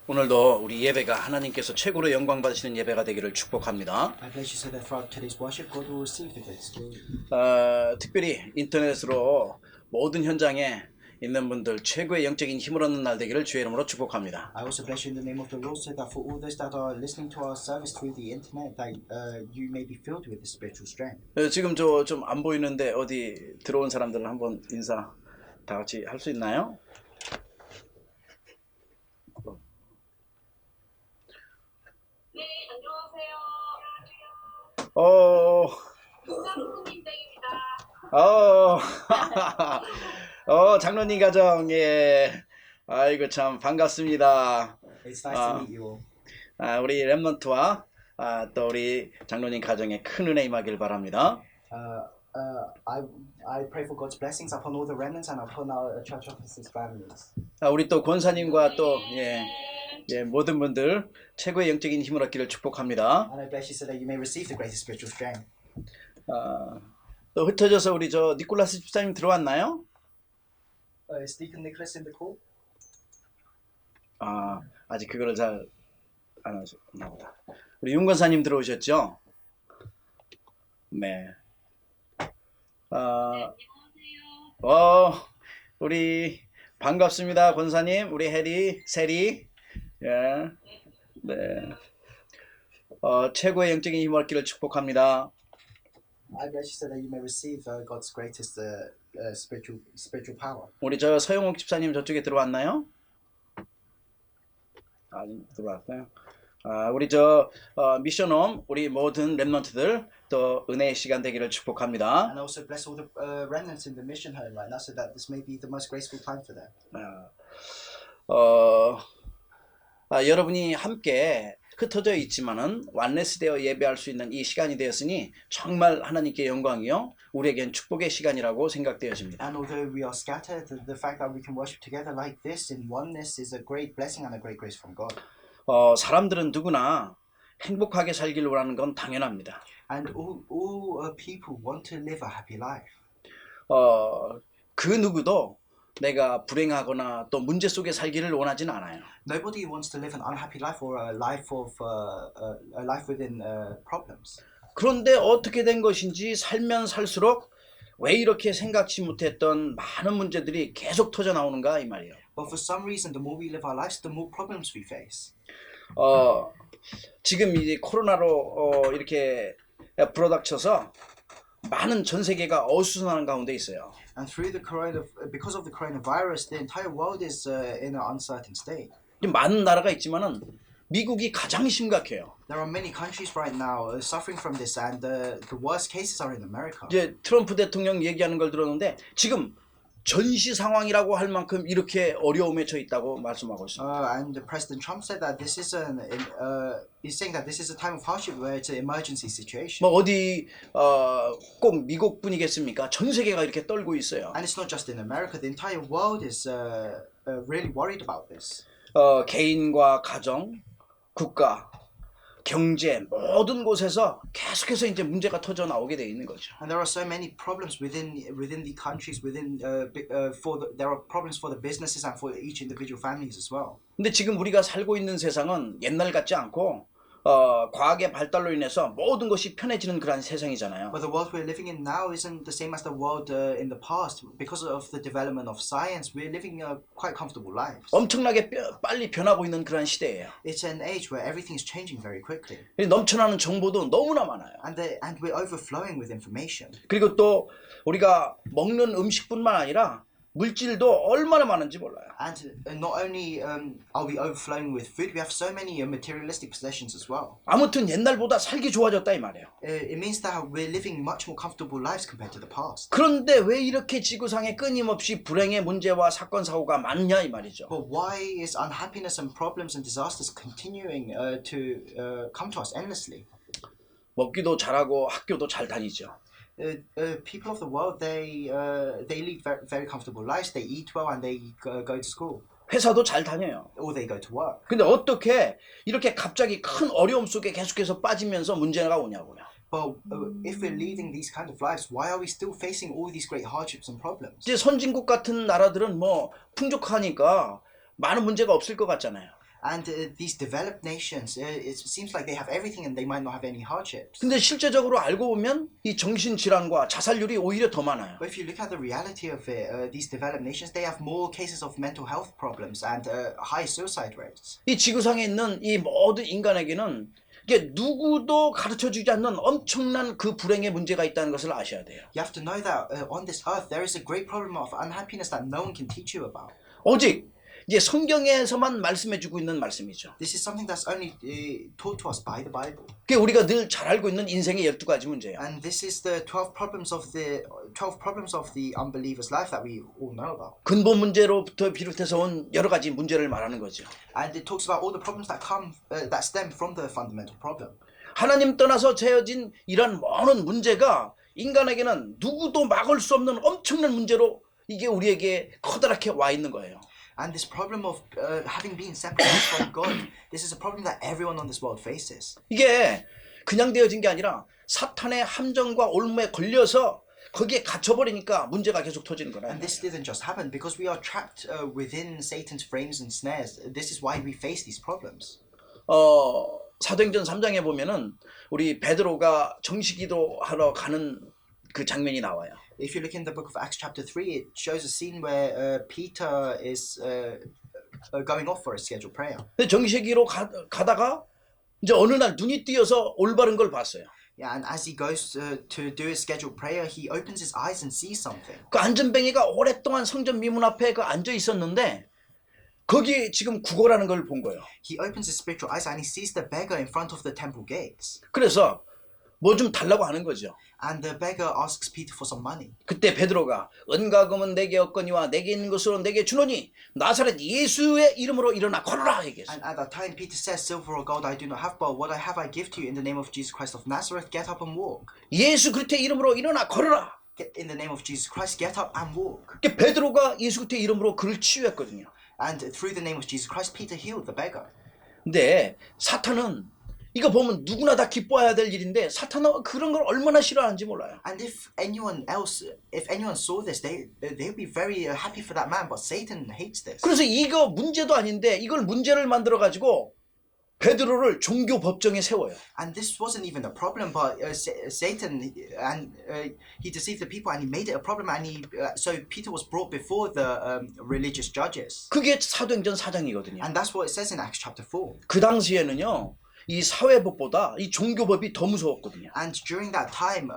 오늘도 우리 예배가 하나님께서 최고로 영광 받으시는 예배가 되기를 축복합니다. I bless you so that throughout today's worship, God will receive the greatest glory. 특별히 인터넷으로 모든 현장에 있는 분들 최고의 영적인 힘을 얻는 날 되기를 주의 이름으로 축복합니다. I also bless you in the name of the Lord, so that for all those that are listening to our service through the internet, that you may be filled with the spiritual strength. 지금 저 좀 안 보이는데 어디 들어온 사람들 한번 인사 다 같이 할 수 있나요? 네, 안녕하세요. 장로님댁입니다. 장로님 가정, 예. 아이고, 참, 반갑습니다. It's nice to meet you all. 우리 랩넌트와 또 우리 장로님 가정에 큰 은혜 임하길 바랍니다. I pray for God's blessings upon all the remnants and upon our church officers' families. 우리 또 권사님과 또, 모든 분들 최고의 영적인 힘을 얻기를 축복합니다. And I bless you so that you may receive the greatest spiritual strength. 또 흩어져서 우리 저 니콜라스 집사님 들어왔나요? Is Deacon Nicholas in the call? 아직 그거를 잘 안 하셨나 보다. 우리 윤 권사님 들어오셨죠? 네. 우리 반갑습니다, 권사님. 우리 세리. 예. 네. 최고의 영적인 힘을 얻기를 축복합니다. I bless you so that you may receive God's greatest spiritual power. 우리 저 서영옥 집사님 저쪽에 들어왔나요? 아직 들어왔어요. 우리 저 미션홈 우리 모든 랩넌트들 또 은혜의 시간 되기를 축복합니다. And also bless all the remnants in the mission home right now, so that this may be the most graceful time for them. 여러분이 함께 흩어져 있지만은 완레스되어 예배할 수 있는 이 시간이 되었으니 정말 하나님께 영광이요 우리에겐 축복의 시간이라고 생각되어집니다. And although we are scattered, the fact that we can worship together like this in oneness is a great blessing and a great grace from God. 사람들은 누구나 행복하게 살기를 원하는 건 당연합니다. And all people want to live a happy life. 그 누구도 내가 불행하거나 또 문제 속에 살기를 원하진 않아요. Nobody wants to live an unhappy life or a life within problems. 그런데 어떻게 된 것인지 살면 살수록 왜 이렇게 생각지 못했던 많은 문제들이 계속 터져 나오는가 이 말이에요. But for some reason, the more we live our lives, the more problems we face. 지금 이제 코로나로 이렇게 불어닥쳐서 많은 전 세계가 어수선한 가운데 있어요. And because of the coronavirus, the entire world is in an uncertain state. 많은 나라가 있지만은 미국이 가장 심각해요. There are many countries right now suffering from this, and the worst cases are in America. 이제 트럼프 대통령 얘기하는 걸 들었는데 지금 전시 상황이라고 할 만큼 이렇게 어려움에 처해 있다고 말씀하고 있습니다. And President Trump said that he's saying that this is a time of hardship where it's an emergency situation. 뭐 어디 꼭 미국 분이겠습니까? 전 세계가 이렇게 떨고 있어요. And it's not just in America; the entire world is really worried about this. 개인과 가정, 국가, 경제 모든 곳에서 계속해서 이제 문제가 터져 나오게 돼 있는 거죠. And there are so many problems within the countries, there are problems for the businesses and for each individual families as well. 근데 지금 우리가 살고 있는 세상은 옛날 같지 않고 과학의 발달로 인해서 모든 것이 편해지는 그런 세상이잖아요. But the world we're living in now isn't the same as the world in the past. Because of the development of science, we're living quite comfortable lives. 엄청나게 빨리 변하고 있는 그런 시대예요. It's an age where everything is changing very quickly. 넘쳐나는 정보도 너무나 많아요. And we're overflowing with information. 그리고 또 우리가 먹는 음식뿐만 아니라 물질도 얼마나 많은지 몰라요. And not only are we overflowing with food, we have so many materialistic possessions as well. 아무튼 옛날보다 살기 좋아졌다 이 말이에요. It means that we're living much more comfortable lives compared to the past. 그런데 왜 이렇게 지구상에 끊임없이 불행의 문제와 사건 사고가 많냐 이 말이죠. But why is unhappiness and problems and disasters continuing to come to us endlessly? 먹기도 잘하고 학교도 잘 다니죠. People of the world, they lead very comfortable lives. They eat well and they go to school. 회사도 잘 다녀요. Or they go to work. 근데 어떻게 이렇게 갑자기 큰 어려움 속에 계속해서 빠지면서 문제가 오냐고요. But if we're leading these kind of lives, why are we still facing all these great hardships and problems? 이제 선진국 같은 나라들은 뭐 풍족하니까 많은 문제가 없을 것 같잖아요. And these developed nations, it seems like they have everything and they might not have any hardships. 근데 실제적으로 알고 보면 이 정신질환과 자살률이 오히려 더 많아요. But if you look at the reality of it, these developed nations, they have more cases of mental health problems and high suicide rates. 이 지구상에 있는 이 모든 인간에게는 이게 누구도 가르쳐주지 않는 엄청난 그 불행의 문제가 있다는 것을 아셔야 돼요. You have to know that on this earth, there is a great problem of unhappiness that no one can teach you about. 오직 이제 성경에서만 말씀해주고 있는 말씀이죠. This is something that's only taught to us by the Bible. 그게 우리가 늘 잘 알고 있는 인생의 12가지 문제예요. And this is the 12 problems of the unbeliever's life that we all know about. 근본 문제로부터 비롯해서 온 여러 가지 문제를 말하는 거죠. And it talks about all the problems that stem from the fundamental problem. 하나님 떠나서 채워진 이런 많은 문제가 인간에게는 누구도 막을 수 없는 엄청난 문제로 이게 우리에게 커다랗게 와 있는 거예요. And this problem of having been separated from God, this is a problem that everyone on this world faces. 이게 그냥 되어진 게 아니라 사탄의 함정과 올무에 걸려서 거기에 갇혀버리니까 문제가 계속 터지는 거라. And this didn't just happen because we are trapped within Satan's frames and snares. This is why we face these problems. 사도행전 3장에 보면은 우리 베드로가 정식기도 하러 가는 그 장면이 나와요. If you look in the book of Acts chapter 3, it shows a scene where Peter is going off for a scheduled prayer. 근데 정식기로 가다가 이제 어느 날 눈이 띄어서 올바른 걸 봤어요. Yeah, and as he goes to do his scheduled prayer, he opens his eyes and sees something. 그 안전뱅이가 오랫동안 성전 미문 앞에 그 앉아 있었는데 거기 지금 구걸하는 걸 본 거예요. He opens his spiritual eyes and he sees the beggar in front of the temple gates. 그래서 뭐 좀 달라고 하는 거죠. And the beggar asks Peter for some money. 그때 베드로가 은과 금은 내게 없거니와 내게 있는 것으로 내게 주노니 나사렛 예수의 이름으로 일어나 걸어라 얘기했어요. And at that time Peter says, Silver or gold I do not have, but what I have I give to you in the name of Jesus Christ of Nazareth. Get up and walk. 예수 그리스도의 이름으로 일어나 걸어라. In the name of Jesus Christ, get up and walk. 그게 베드로가 예수 그리스도의 이름으로 그를 치유했거든요. And through the name of Jesus Christ, Peter healed the beggar. 근데 사탄은 이거 보면 누구나 다 기뻐해야 될 일인데 사탄은 그런 걸 얼마나 싫어하는지 몰라요. And if anyone saw this, they would be very happy for that man. But Satan hates this. 그래서 이거 문제도 아닌데 이걸 문제를 만들어 가지고 베드로를 종교 법정에 세워요. And this wasn't even a problem, but Satan he deceived the people and he made it a problem. And so Peter was brought before the religious judges. 그게 사도행전 4장이거든요. And that's what it says in Acts chapter 4. 그 당시에는요. 이 사회법보다 이 종교법이 더 무서웠거든요. And during that time,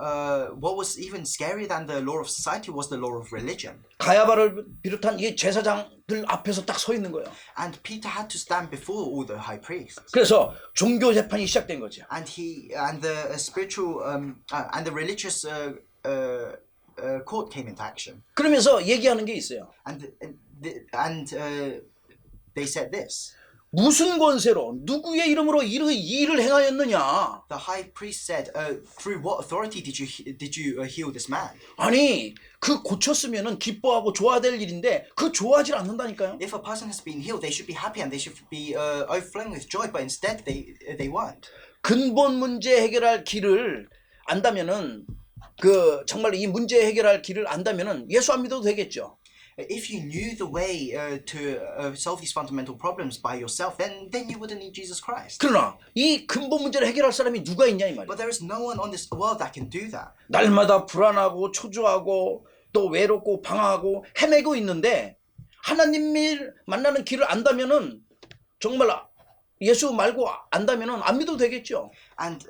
what was even scarier than the law of society was the law of religion. 가야바를 비롯한 이 제사장들 앞에서 딱 서 있는 거예요. And Peter had to stand before all the high priests. 그래서 종교 재판이 시작된 거죠. And the spiritual and the religious court came into action. 그러면서 얘기하는 게 있어요. And they said this. 무슨 권세로 누구의 이름으로 이 일을 행하였느냐? The high priest said, "Through what authority did you heal this man?" 아니 그 고쳤으면은 기뻐하고 좋아야 될 일인데 그 좋아하지 않는다니까요. If a person has been healed, they should be happy and they should be overflowing with joy. But instead, they weren't. 근본 문제 해결할 길을 안다면은 그 정말 이 문제 해결할 길을 안다면은 예수 안 믿어도 되겠죠. If you knew the way to solve these fundamental problems by yourself, then you wouldn't need Jesus Christ. 그러나 이 근본 문제를 해결할 사람이 누가 있냐 이 말이에요. But there is no one on this world that can do that. 날마다 불안하고 초조하고 또 외롭고 방황하고 헤매고 있는데 하나님을 만나는 길을 안다면은 정말 예수 말고 안다면은 안 믿어도 되겠죠. And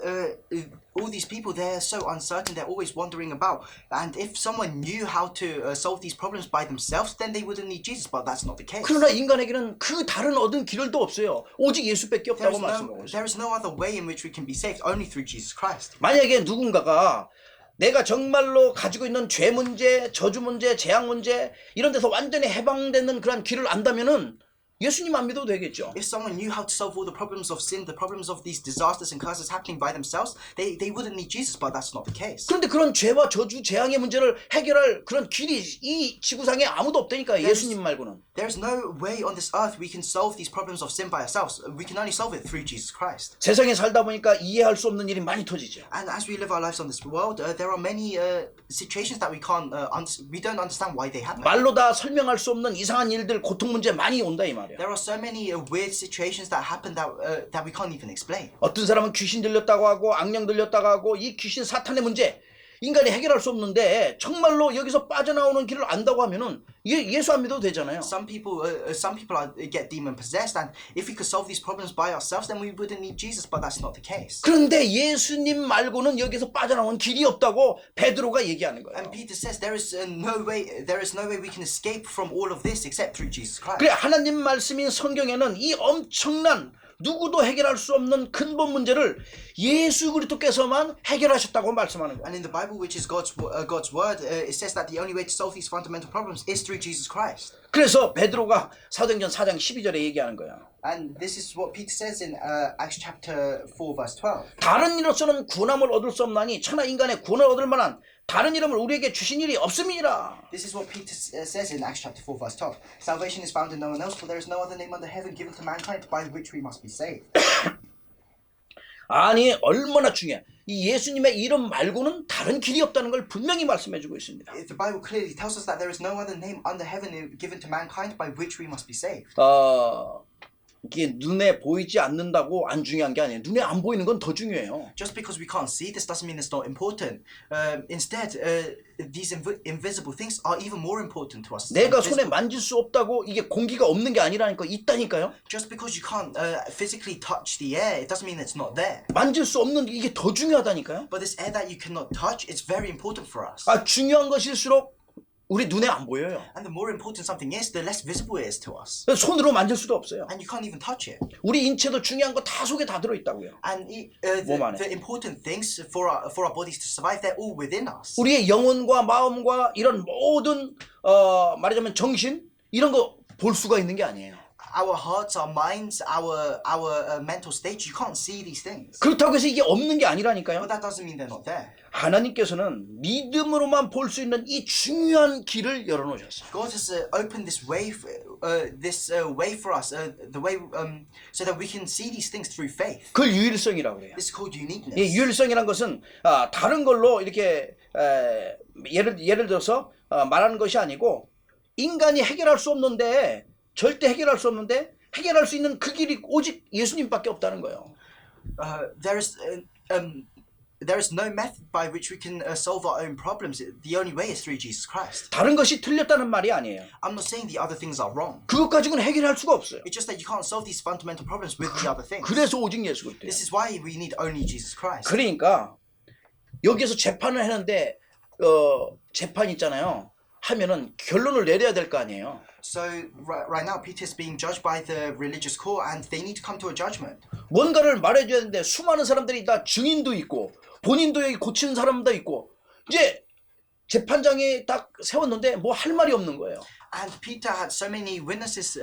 all these people, they're so uncertain. They're always wandering about. And if someone knew how to solve these problems by themselves, then they wouldn't need Jesus. But that's not the case. 그러나 인간에게는 그 다른 얻은 길도 없어요. 오직 예수밖에 없다고 말씀하고 있어요. There is no other way in which we can be saved, only through Jesus Christ. 만약에 누군가가 내가 정말로 가지고 있는 죄 문제, 저주 문제, 재앙 문제 이런 데서 완전히 해방되는 그런 길을 안다면은 예수님 안 믿어도 되겠죠. If someone knew how to solve all the problems of sin, the problems of these disasters and curses happening by themselves, they wouldn't need Jesus, but that's not the case. 그런데 그런 죄와 저주, 재앙의 문제를 해결할 그런 길이 이 지구상에 아무도 없다니까 예수님 말고는. There's no way on this earth we can solve these problems of sin by ourselves. We can only solve it through Jesus Christ. 세상에 살다 보니까 이해할 수 없는 일이 많이 터지죠. And as we live our lives on this world, there are many situations that we don't understand why they happen. 말로 다 설명할 수 없는 이상한 일들, 고통 문제 많이 온다 이 말이에요. 말이에요. There are so many weird situations that happen that we can't even explain. 어떤 사람은 귀신 들렸다고 하고 악령 들렸다고 하고 이 귀신 사탄의 문제 인간이 해결할 수 없는데 정말로 여기서 빠져나오는 길을 안다고 하면은 예수 안 믿어도 되잖아요. Some people get demon possessed, and if we could solve these problems by ourselves, then we wouldn't need Jesus. But that's not the case. 그런데 예수님 말고는 여기서 빠져나오는 길이 없다고 베드로가 얘기하는 거예요. And Peter says there is no way we can escape from all of this except through Jesus Christ. 그래 하나님 말씀인 성경에는 이 엄청난 누구도 해결할 수 없는 근본 문제를 예수 그리스도께서만 해결하셨다고 말씀하는 거예요. And in the Bible, which is God's word, it says that the only way to solve these fundamental problems is through Jesus Christ. 그래서 베드로가 사도행전 4장 12절에 얘기하는 거예요. And this is what Peter says in Acts chapter 4, verse 12. 다른 이로서는 구원함을 얻을 수 없나니 천하 인간의 구원을 얻을 만한 다른 이름을 우리에게 주신 일이 없음이니라. This is what Peter says in Acts chapter 4, verse 12. Salvation is found in no one else, for there is no other name under heaven given to mankind by which we must be saved. 아니 얼마나 중요해. 이 예수님의 이름 말고는 다른 길이 없다는 걸 분명히 말씀해주고 있습니다. The Bible clearly tells us that there is no other name under heaven given to mankind by which we must be saved. 이게 눈에 보이지 않는다고 안 중요한 게 아니에요. 눈에 안 보이는 건 더 중요해요. Just because we can't see this doesn't mean it's not important. Instead, these invisible things are even more important to us. 내가 손에 만질 수 없다고 이게 공기가 없는 게 아니라니까 있다니까요. Just because you can't physically touch the air, it doesn't mean it's not there. 만질 수 없는 게 이게 더 중요하다니까요. But this air that you cannot touch, it's very important for us. 중요한 것일수록 우리 눈에 안 보여요. And the more important something is, the less visible it is to us. 손으로 만질 수도 없어요. And you can't even touch it. 우리 인체도 중요한 거 다 속에 다 들어있다고요. And 몸 안에. the important things for our bodies to survive, they're all within us. 우리의 영혼과 마음과 이런 모든 말하자면 정신 이런 거 볼 수가 있는 게 아니에요. Our hearts, our minds, our mental state, you can't see these things. 그렇다고 해서 이게 없는 게 아니라니까요. But that doesn't mean they're not there. 하나님께서는 믿음으로만 볼 수 있는 이 중요한 길을 열어놓으셨어요. God has opened this way for us, the way so that we can see these things through faith. 그걸 유일성이라고 해요. This is called uniqueness. 이 유일성이란 것은 다른 걸로 이렇게 예를 들어서 말하는 것이 아니고 인간이 해결할 수 없는데 절대 해결할 수 없는데 해결할 수 있는 그 길이 오직 예수님밖에 없다는 거예요. There is no method by which we can solve our own problems. The only way is through Jesus Christ. 다른 것이 틀렸다는 말이 아니에요. I'm not saying the other things are wrong. 그것 가지고는 해결할 수가 없어요. It's just that you can't solve these fundamental problems with the other things. 그래서 오직 예수 그리스도예요. This is why we need only Jesus Christ. 그러니까 여기서 재판을 했는데 재판 있잖아요. 하면은 결론을 내려야 될 거 아니에요. So right now Peter is being judged by the religious court and they need to come to a judgment. 뭔가를 말해줘야 되는데 수많은 사람들이 다 증인도 있고 본인도 여기 고치는 사람도 있고 이제 재판장이 딱 세웠는데 뭐 할 말이 없는 거예요. And Peter had so many witnesses.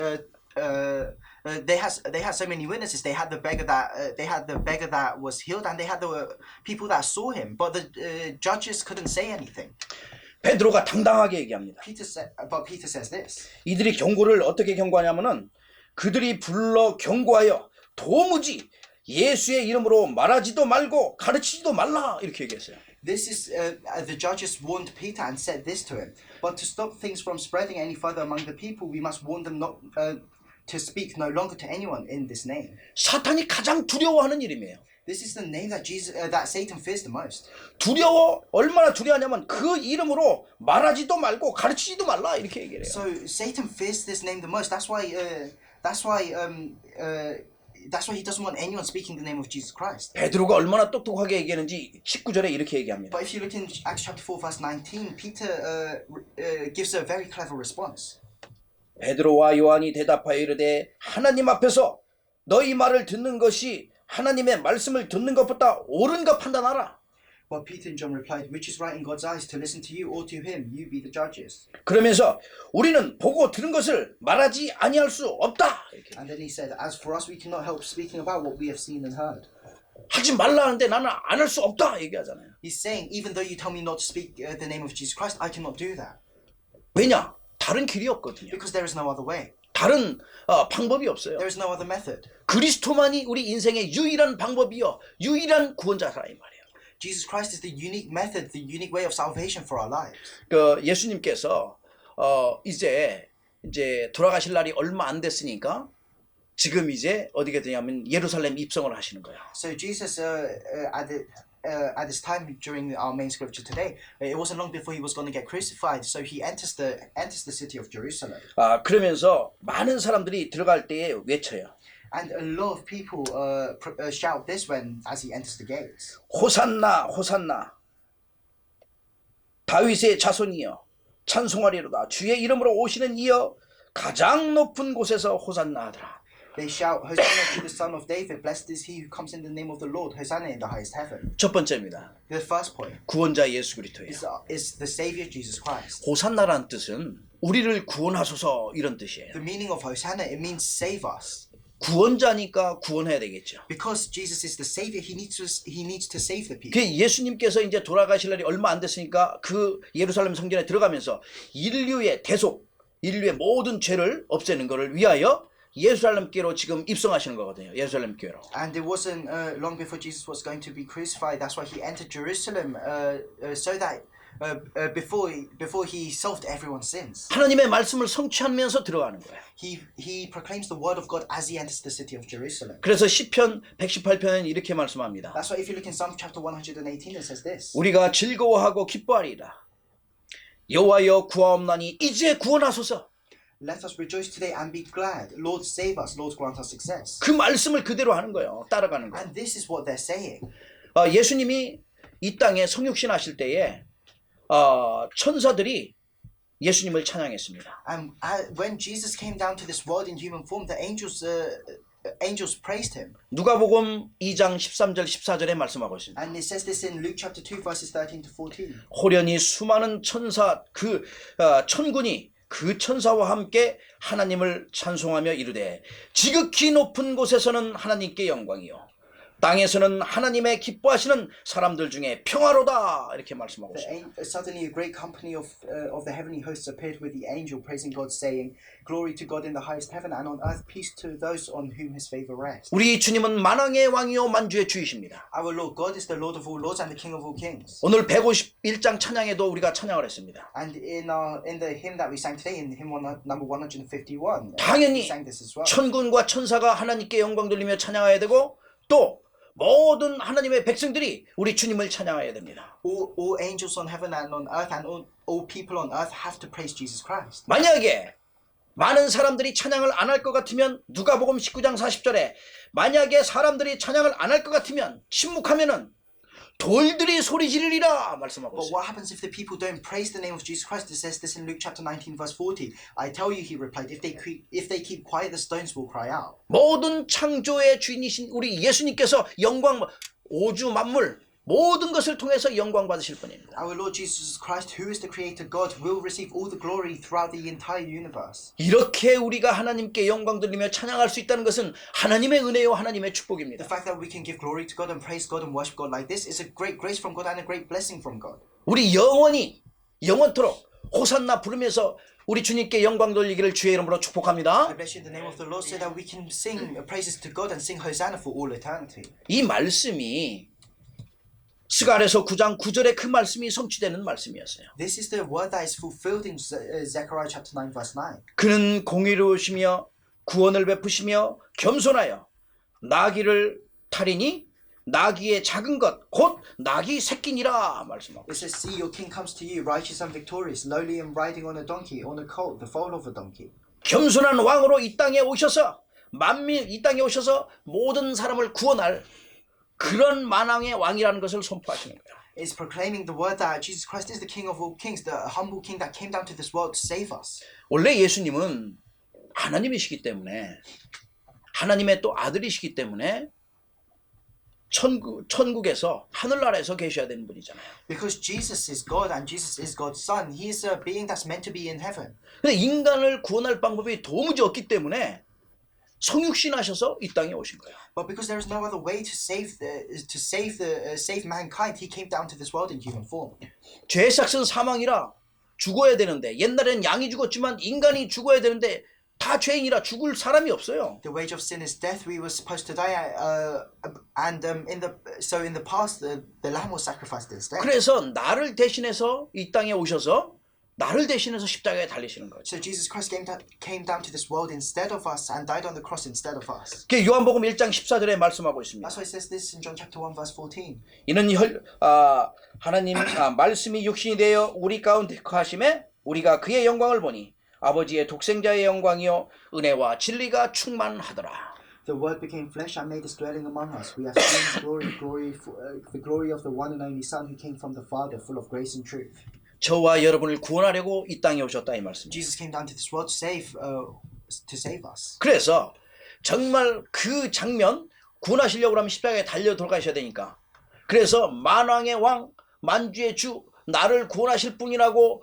They had so many witnesses. They had the beggar that was healed, and they had the people that saw him. But the judges couldn't say anything. 베드로가 당당하게 얘기합니다. But Peter says this. 이들이 경고를 어떻게 경고하냐면은 그들이 불러 경고하여 도무지 예수의 이름으로 말하지도 말고 가르치지도 말라 이렇게 얘기했어요. This is the judges warned Peter and said this to him. But to stop things from spreading any further among the people, we must warn them not to speak no longer to anyone in this name. 사탄이 가장 두려워하는 이름이에요. This is the name that that Satan fears the most. 얼마나 두려워하냐면 그 이름으로 말하지도 말고 가르치지도 말라 이렇게 얘기해요. So Satan fears this name the most. That's why he doesn't want anyone speaking the name of Jesus Christ. 베드로가 얼마나 똑똑하게 얘기하는지 19절에 이렇게 얘기합니다. But if you look in Acts chapter 4 verse 19, Peter gives a very clever response. 베드로와 요한이 대답하여 이르되 하나님 앞에서 너희 말을 듣는 것이 하나님의 말씀을 듣는 것보다 옳은가 판단하라. But Peter and John replied, which is right in God's eyes, to listen to you or to him? You be the judges. 그러면서 우리는 보고 들은 것을 말하지 아니할 수 없다. And then he said, as for us, we cannot help speaking about what we have seen and heard. 하지 말라 하는데 나는 안 할 수 없다 얘기하잖아요. He's saying, even though you tell me not to speak the name of Jesus Christ, I cannot do that. 왜냐? 다른 길이 없거든요. Because there is no other way. 다른 방법이 없어요. There is no other method. 그리스도만이 우리 인생의 유일한 방법이요, 유일한 구원자라 이 말이에요. Jesus Christ is the unique method, the unique way of salvation for our lives. 예수님께서 이제 이제 돌아가실 날이 얼마 안 됐으니까 지금 이제 어디게 되냐면 예루살렘 입성을 하시는 거예요. So Jesus, at this time during our main scripture today, it wasn't long before he was going to get crucified. So he enters the city of Jerusalem, 그러면서 많은 사람들이 들어갈 때에 외쳐요. and a lot of people shout this when as he enters the gates. 호산나 호산나 다윗의 자손이여 찬송하리로다 주의 이름으로 오시는 이여 가장 높은 곳에서 호산나 하더라. They shout, Hosanna to the Son of David. Blessed is he who comes in the name of the Lord. Hosanna in the highest heaven. 첫 번째입니다. The first point 구원자 예수 그리스도예요. is the Savior Jesus Christ. 호산나라는 뜻은 우리를 구원하소서 이런 뜻이에요. The meaning of Hosanna, it means save us. 구원자니까 구원해야 되겠죠. Because Jesus is the Savior, he needs to save the people. 그 예수님께서 이제 돌아가실 날이 얼마 안 됐으니까 그 예루살렘 성전에 들어가면서 인류의 대속, 인류의 모든 죄를 없애는 것을 위하여 예루살렘교로 지금 입성하시는 거거든요. 예루살렘 교회로. And it wasn't long before Jesus was going to be crucified. That's why he entered Jerusalem so that before he solved everyone's sins. 하나님의 말씀을 성취하면서 들어가는 거예요. He proclaims the word of God as he enters the city of Jerusalem. 그래서 시편 118편은 이렇게 말씀합니다. That's why if you look in Psalm chapter 118, it says this. 우리가 즐거워하고 기뻐하리라. 여호와여 구하옵나니 이제 구원하소서. Let us rejoice today and be glad. Lord, save us. Lord, grant us success. 그 말씀을 그대로 하는 거예요. 따라가는 거예요. And this is what they're saying. 예수님이 이 땅에 성육신 하실 때에 천사들이 예수님을 찬양했습니다. And when Jesus came down to this world in human form, the angels praised him. 누가복음 2장 13절 14절에 말씀하고 있습니다. And it says this in Luke chapter 2 verses 13 to 14. 호련히 수많은 천사 천군이 그 천사와 함께 하나님을 찬송하며 이르되 지극히 높은 곳에서는 하나님께 영광이요 땅에서는 하나님의 기뻐하시는 사람들 중에 평화로다 이렇게 말씀하고 있습니다. Suddenly a great company of the heavenly hosts appeared with the angel praising God, saying, Glory to God in the highest heaven and on earth peace to those on whom his favor rests. 우리 주님은 만왕의 왕이요 만주의 주이십니다. Our Lord God is the Lord of all lords and the King of all kings. 오늘 151장 찬양에도 우리가 찬양을 했습니다. And in the hymn that we sang today, in hymn number 151, 당연히 we sang this as well. 천군과 천사가 하나님께 영광 돌리며 찬양해야 되고 또 모든 하나님의 백성들이 우리 주님을 찬양해야 됩니다. All angels on heaven and on earth and all people on earth have to praise Jesus Christ. 만약에 많은 사람들이 찬양을 안 할 것 같으면 누가복음 19장 40절에 만약에 사람들이 찬양을 안 할 것 같으면 침묵하면은 돌들이 소리 지르리라 말씀하고 But 있어요. what happens if the people don't praise the name of Jesus Christ? It says this in Luke chapter 19 verse 40. I tell you, he replied, if they keep quiet, the stones will cry out. 모든 창조의 주인이신 우리 예수님께서 영광 오주 만물 모든 것을 통해서 영광 받으실 분입니다. Our Lord Jesus Christ, who is the creator God, will receive all the glory throughout the entire universe. 이렇게 우리가 하나님께 영광 돌리며 찬양할 수 있다는 것은 하나님의 은혜요 하나님의 The 축복입니다. fact that we can give glory to God and praise God and worship God like this is a great grace from God and a great blessing from God. 우리 영원토록 호산나 부르면서 우리 주님께 영광 돌리기를 주의 이름으로 I 축복합니다. bless you in the name of the Lord so that we can sing praises to God and sing Hosanna for all eternity. 이 말씀이 스가랴서 9장 9절에 그 말씀이 성취되는 말씀이었어요. This is the word that is fulfilled in Zechariah chapter 9 verse 9. 그는 공의로우시며 구원을 베푸시며 겸손하여 나귀를 타리니 나귀의 작은 것 곧 나귀 새끼니라 말씀하고 It says, see, your king comes to you, righteous and victorious, lowly and riding on a donkey, on a colt, the foal of a donkey. 겸손한 왕으로 이 땅에 오셔서 만민 이 땅에 오셔서 모든 사람을 구원할 그런 만왕의 왕이라는 것을 선포하시는 거예요. It's proclaiming the word that Jesus Christ is the King of all kings, the humble King that came down to this world to save us. 원래 예수님은 하나님이시기 때문에 하나님의 또 아들이시기 때문에 천국에서 하늘나라에서 계셔야 되는 분이잖아요. Because Jesus is God and Jesus is God's Son, He is a being that's meant to be in heaven. 근데 인간을 구원할 방법이 도무지 없기 때문에 성육신하셔서 이 땅에 오신 거예요. But because there is no other way to save mankind, He came down to this world in human form. 죄의 삭은 사망이라 죽어야 되는데 옛날에는 양이 죽었지만 인간이 죽어야 되는데 다 죄인이라 죽을 사람이 없어요. The wage of sin is death. We were supposed to die, in the past, the lamb was sacrificed instead. 그래서 나를 대신해서 이 땅에 오셔서 나를 대신해서 십자가에 달리시는 거죠. So Jesus Christ came down to this world instead of us and died on the cross instead of us. 그게 요한복음 1장 14절에 말씀하고 있습니다. That's why it says this in John chapter 1 verse 14. 이는 하나님 말씀이 육신이 되어 우리 가운데 거하심에 우리가 그의 영광을 보니 아버지의 독생자의 영광이요 은혜와 진리가 충만하더라. The word became flesh and made his dwelling among us. We have seen the glory of the one and only Son who came from the Father, full of grace and truth. 저와 여러분을 구원하려고 이 땅에 오셨다 이 말씀입니다. Jesus came down to this world to save us. 그래서 정말 그 장면 구원하시려고 하면 십자가에 달려 돌아가셔야 되니까 그래서 만왕의 왕 만주의 주 나를 구원하실 분이라고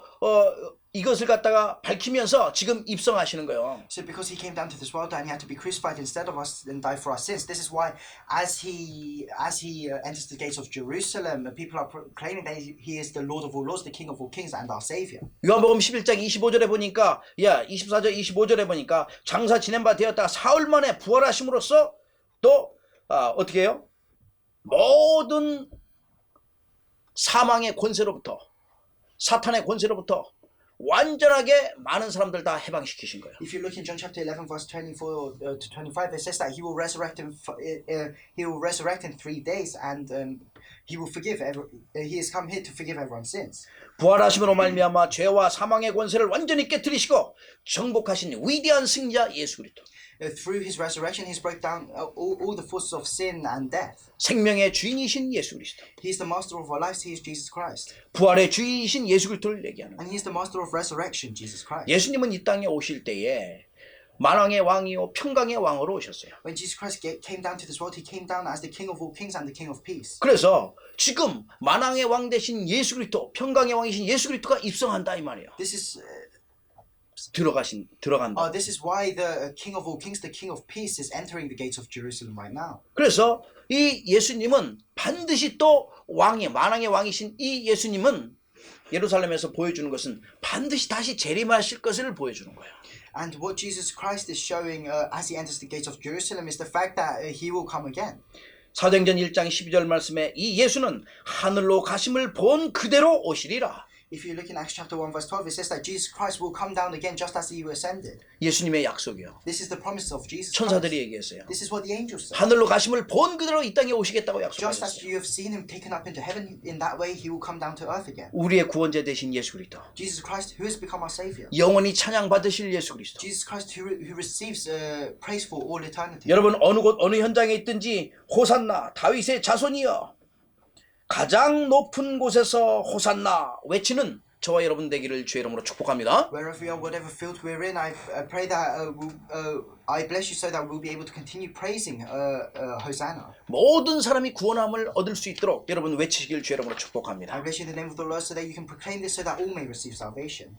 이것을 갖다가 밝히면서 지금 입성하시는 거예요. So because he came down to this world and he had to be crucified instead of us and die for our sins, this is why as he enters the gates of Jerusalem, people are proclaiming that he is the Lord of all lords, the King of all kings and our Savior. 요한복음 11장 25절에 보니까 24절 25절에 보니까 장사 지낸 바 되었다가 사흘 만에 부활하심으로써 또 어떻게 해요? 모든 사망의 권세로부터 사탄의 권세로부터 완전하게 많은 사람들 다 해방시키신 거예요. If you look in John chapter 11 verse 24 to 25, it says that he will resurrect in 3 days and he will forgive he has come here to forgive everyone's sins. 부활하심으로 말미암아 죄와 사망의 권세를 완전히 깨뜨리시고 정복하신 위대한 승자 예수 그리스도. Through his resurrection, he's broke down all the forces of sin and death. 생명의 주인이신 예수 그리스도. He is the master of our lives. He is Jesus Christ. 부활의 주인이신 예수 그리스도를 얘기하는 And 거예요. he is the master of resurrection, Jesus Christ. 예수님은 이 땅에 오실 때에 만왕의 왕이요 평강의 왕으로 오셨어요. When Jesus Christ came down to this world, he came down as the King of all kings and the King of peace. 그래서 지금 만왕의 왕 대신 예수 그리스도, 평강의 왕이신 예수 그리스도가 입성한다 이 말이에요. This is 들어간다. this is why the King of all kings, the King of peace, is entering the gates of Jerusalem right now. 그래서 이 예수님은 반드시 또 만왕의 왕이신 이 예수님은 예루살렘에서 보여주는 것은 반드시 다시 재림하실 것을 보여주는 거예요. And what Jesus Christ is showing as he enters the gates of Jerusalem is the fact that he will come again. 사도행전 1장 12절 말씀에 이 예수는 하늘로 가심을 본 그대로 오시리라. If you look in Acts chapter 1 verse 12, it says that Jesus Christ will come down again just as he ascended. 예수님의 약속이요. This is the promise of Jesus 천사들이 Christ. 얘기했어요. This is what the angels say. 하늘로 가심을 본 그대로 이 땅에 오시겠다고 Just as 약속하셨어요. you have seen him taken up into heaven, in that way he will come down to earth again. 우리의 구원자 되신 예수 그리스도. Jesus Christ, who has become our Savior. 영원히 찬양 받으실 예수 그리스도. Jesus Christ, who receives praise for all eternity. 여러분 어느 곳 어느 현장에 있든지 호산나 다윗의 자손이여 가장 높은 곳에서 호산나 외치는 저와 여러분 되기를 주의 이름으로 축복합니다. Wherever we are, whatever field we're in, I pray that I bless you so that we'll be able to continue praising Hosanna. 모든 사람이 구원함을 얻을 수 있도록 여러분 외치시길 주의 이름으로 I 축복합니다. bless you in the name of the Lord so that you can proclaim this so that all may receive salvation.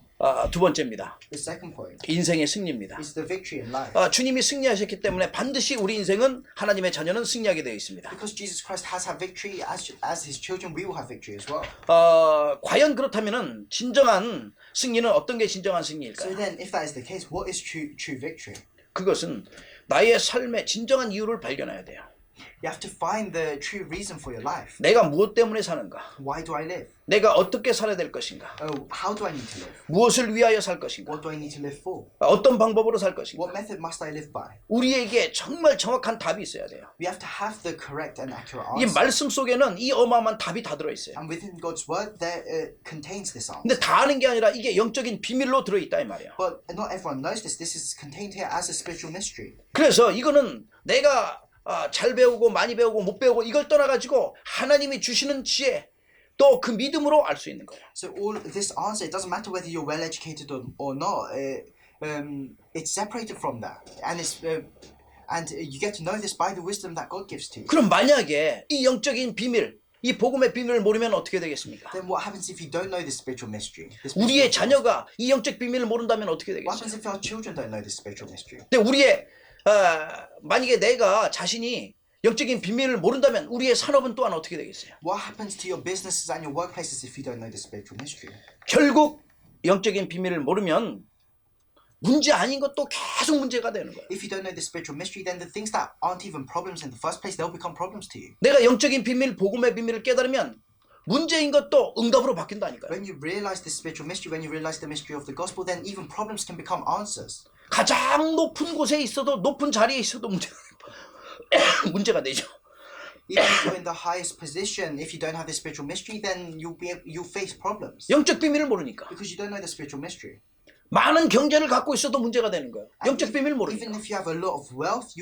두 번째입니다. The second point 인생의 승리입니다. is the victory in life. 주님이 승리하셨기 때문에 반드시 우리 인생은 하나님의 자녀는 승리하게 되어 있습니다. Because Jesus Christ has had victory, as his children, we will have victory as well. 과연 그렇다면은 진정한 승리는 어떤 게 진정한 So 승리일까요? then, if that is the case, what is true victory? 그것은 나의 삶의 진정한 이유를 발견해야 돼요. You have to find the true reason for your life. 내가 무엇 때문에 사는가? Why do I live? 내가 어떻게 살아야 될 것인가? How do I need to live? 무엇을 위하여 살 것인가? What do I need to live for? 어떤 방법으로 살 것인가? What method must I live by? 우리에게 정말 정확한 답이 있어야 돼요. We have to have the correct and accurate 이 answer. 말씀 속에는 이 어마어마한 답이 다 들어있어요. And within God's word, there contains this answer. 근데 다 아는 게 아니라 이게 영적인 비밀로 들어있다 이 말이에요. But not everyone knows this. This is contained here as a spiritual mystery. 그래서 이거는 내가 잘 배우고 많이 배우고 못 배우고 이걸 떠나가지고 하나님이 주시는 지혜 또 그 믿음으로 알 수 있는 거예요. So all this answer, it doesn't matter whether you're well educated or not. It's separated from that, and you get to know this by the wisdom that God gives to you. 그럼 만약에 이 영적인 비밀, 이 복음의 비밀을 모르면 어떻게 되겠습니까? Then what happens if you don't know this spiritual mystery? 우리의 자녀가 이 영적 비밀을 모른다면 어떻게 What 되겠어요? happens if our children don't know this spiritual mystery? 근데 우리의 만약에 내가 자신이 영적인 비밀을 모른다면 우리의 산업은 또한 어떻게 되겠어요? What happens to your businesses and your workplaces if you don't know this spiritual mystery? 결국 영적인 비밀을 모르면 문제 아닌 것도 계속 문제가 되는 거예요. If you don't know the spiritual mystery, then the things that aren't even problems in the first place, they'll become problems to you. 내가 영적인 비밀, 복음의 비밀을 깨달으면 문제인 것도 응답으로 바뀐다니까요. When you realize the spiritual mystery, when you realize the mystery of the gospel, then even problems can become answers. 가장 높은 곳에 있어도 높은 자리에 있어도 문제가 되죠. Even if you're in the highest position, if you don't have the spiritual mystery, then you'll face problems 영적 비밀을 모르니까. because you don't know the spiritual mystery. 많은 경제를 갖고 있어도 문제가 되는 거예요. 영적 비밀을 모르니까. Even if you have a lot of wealth,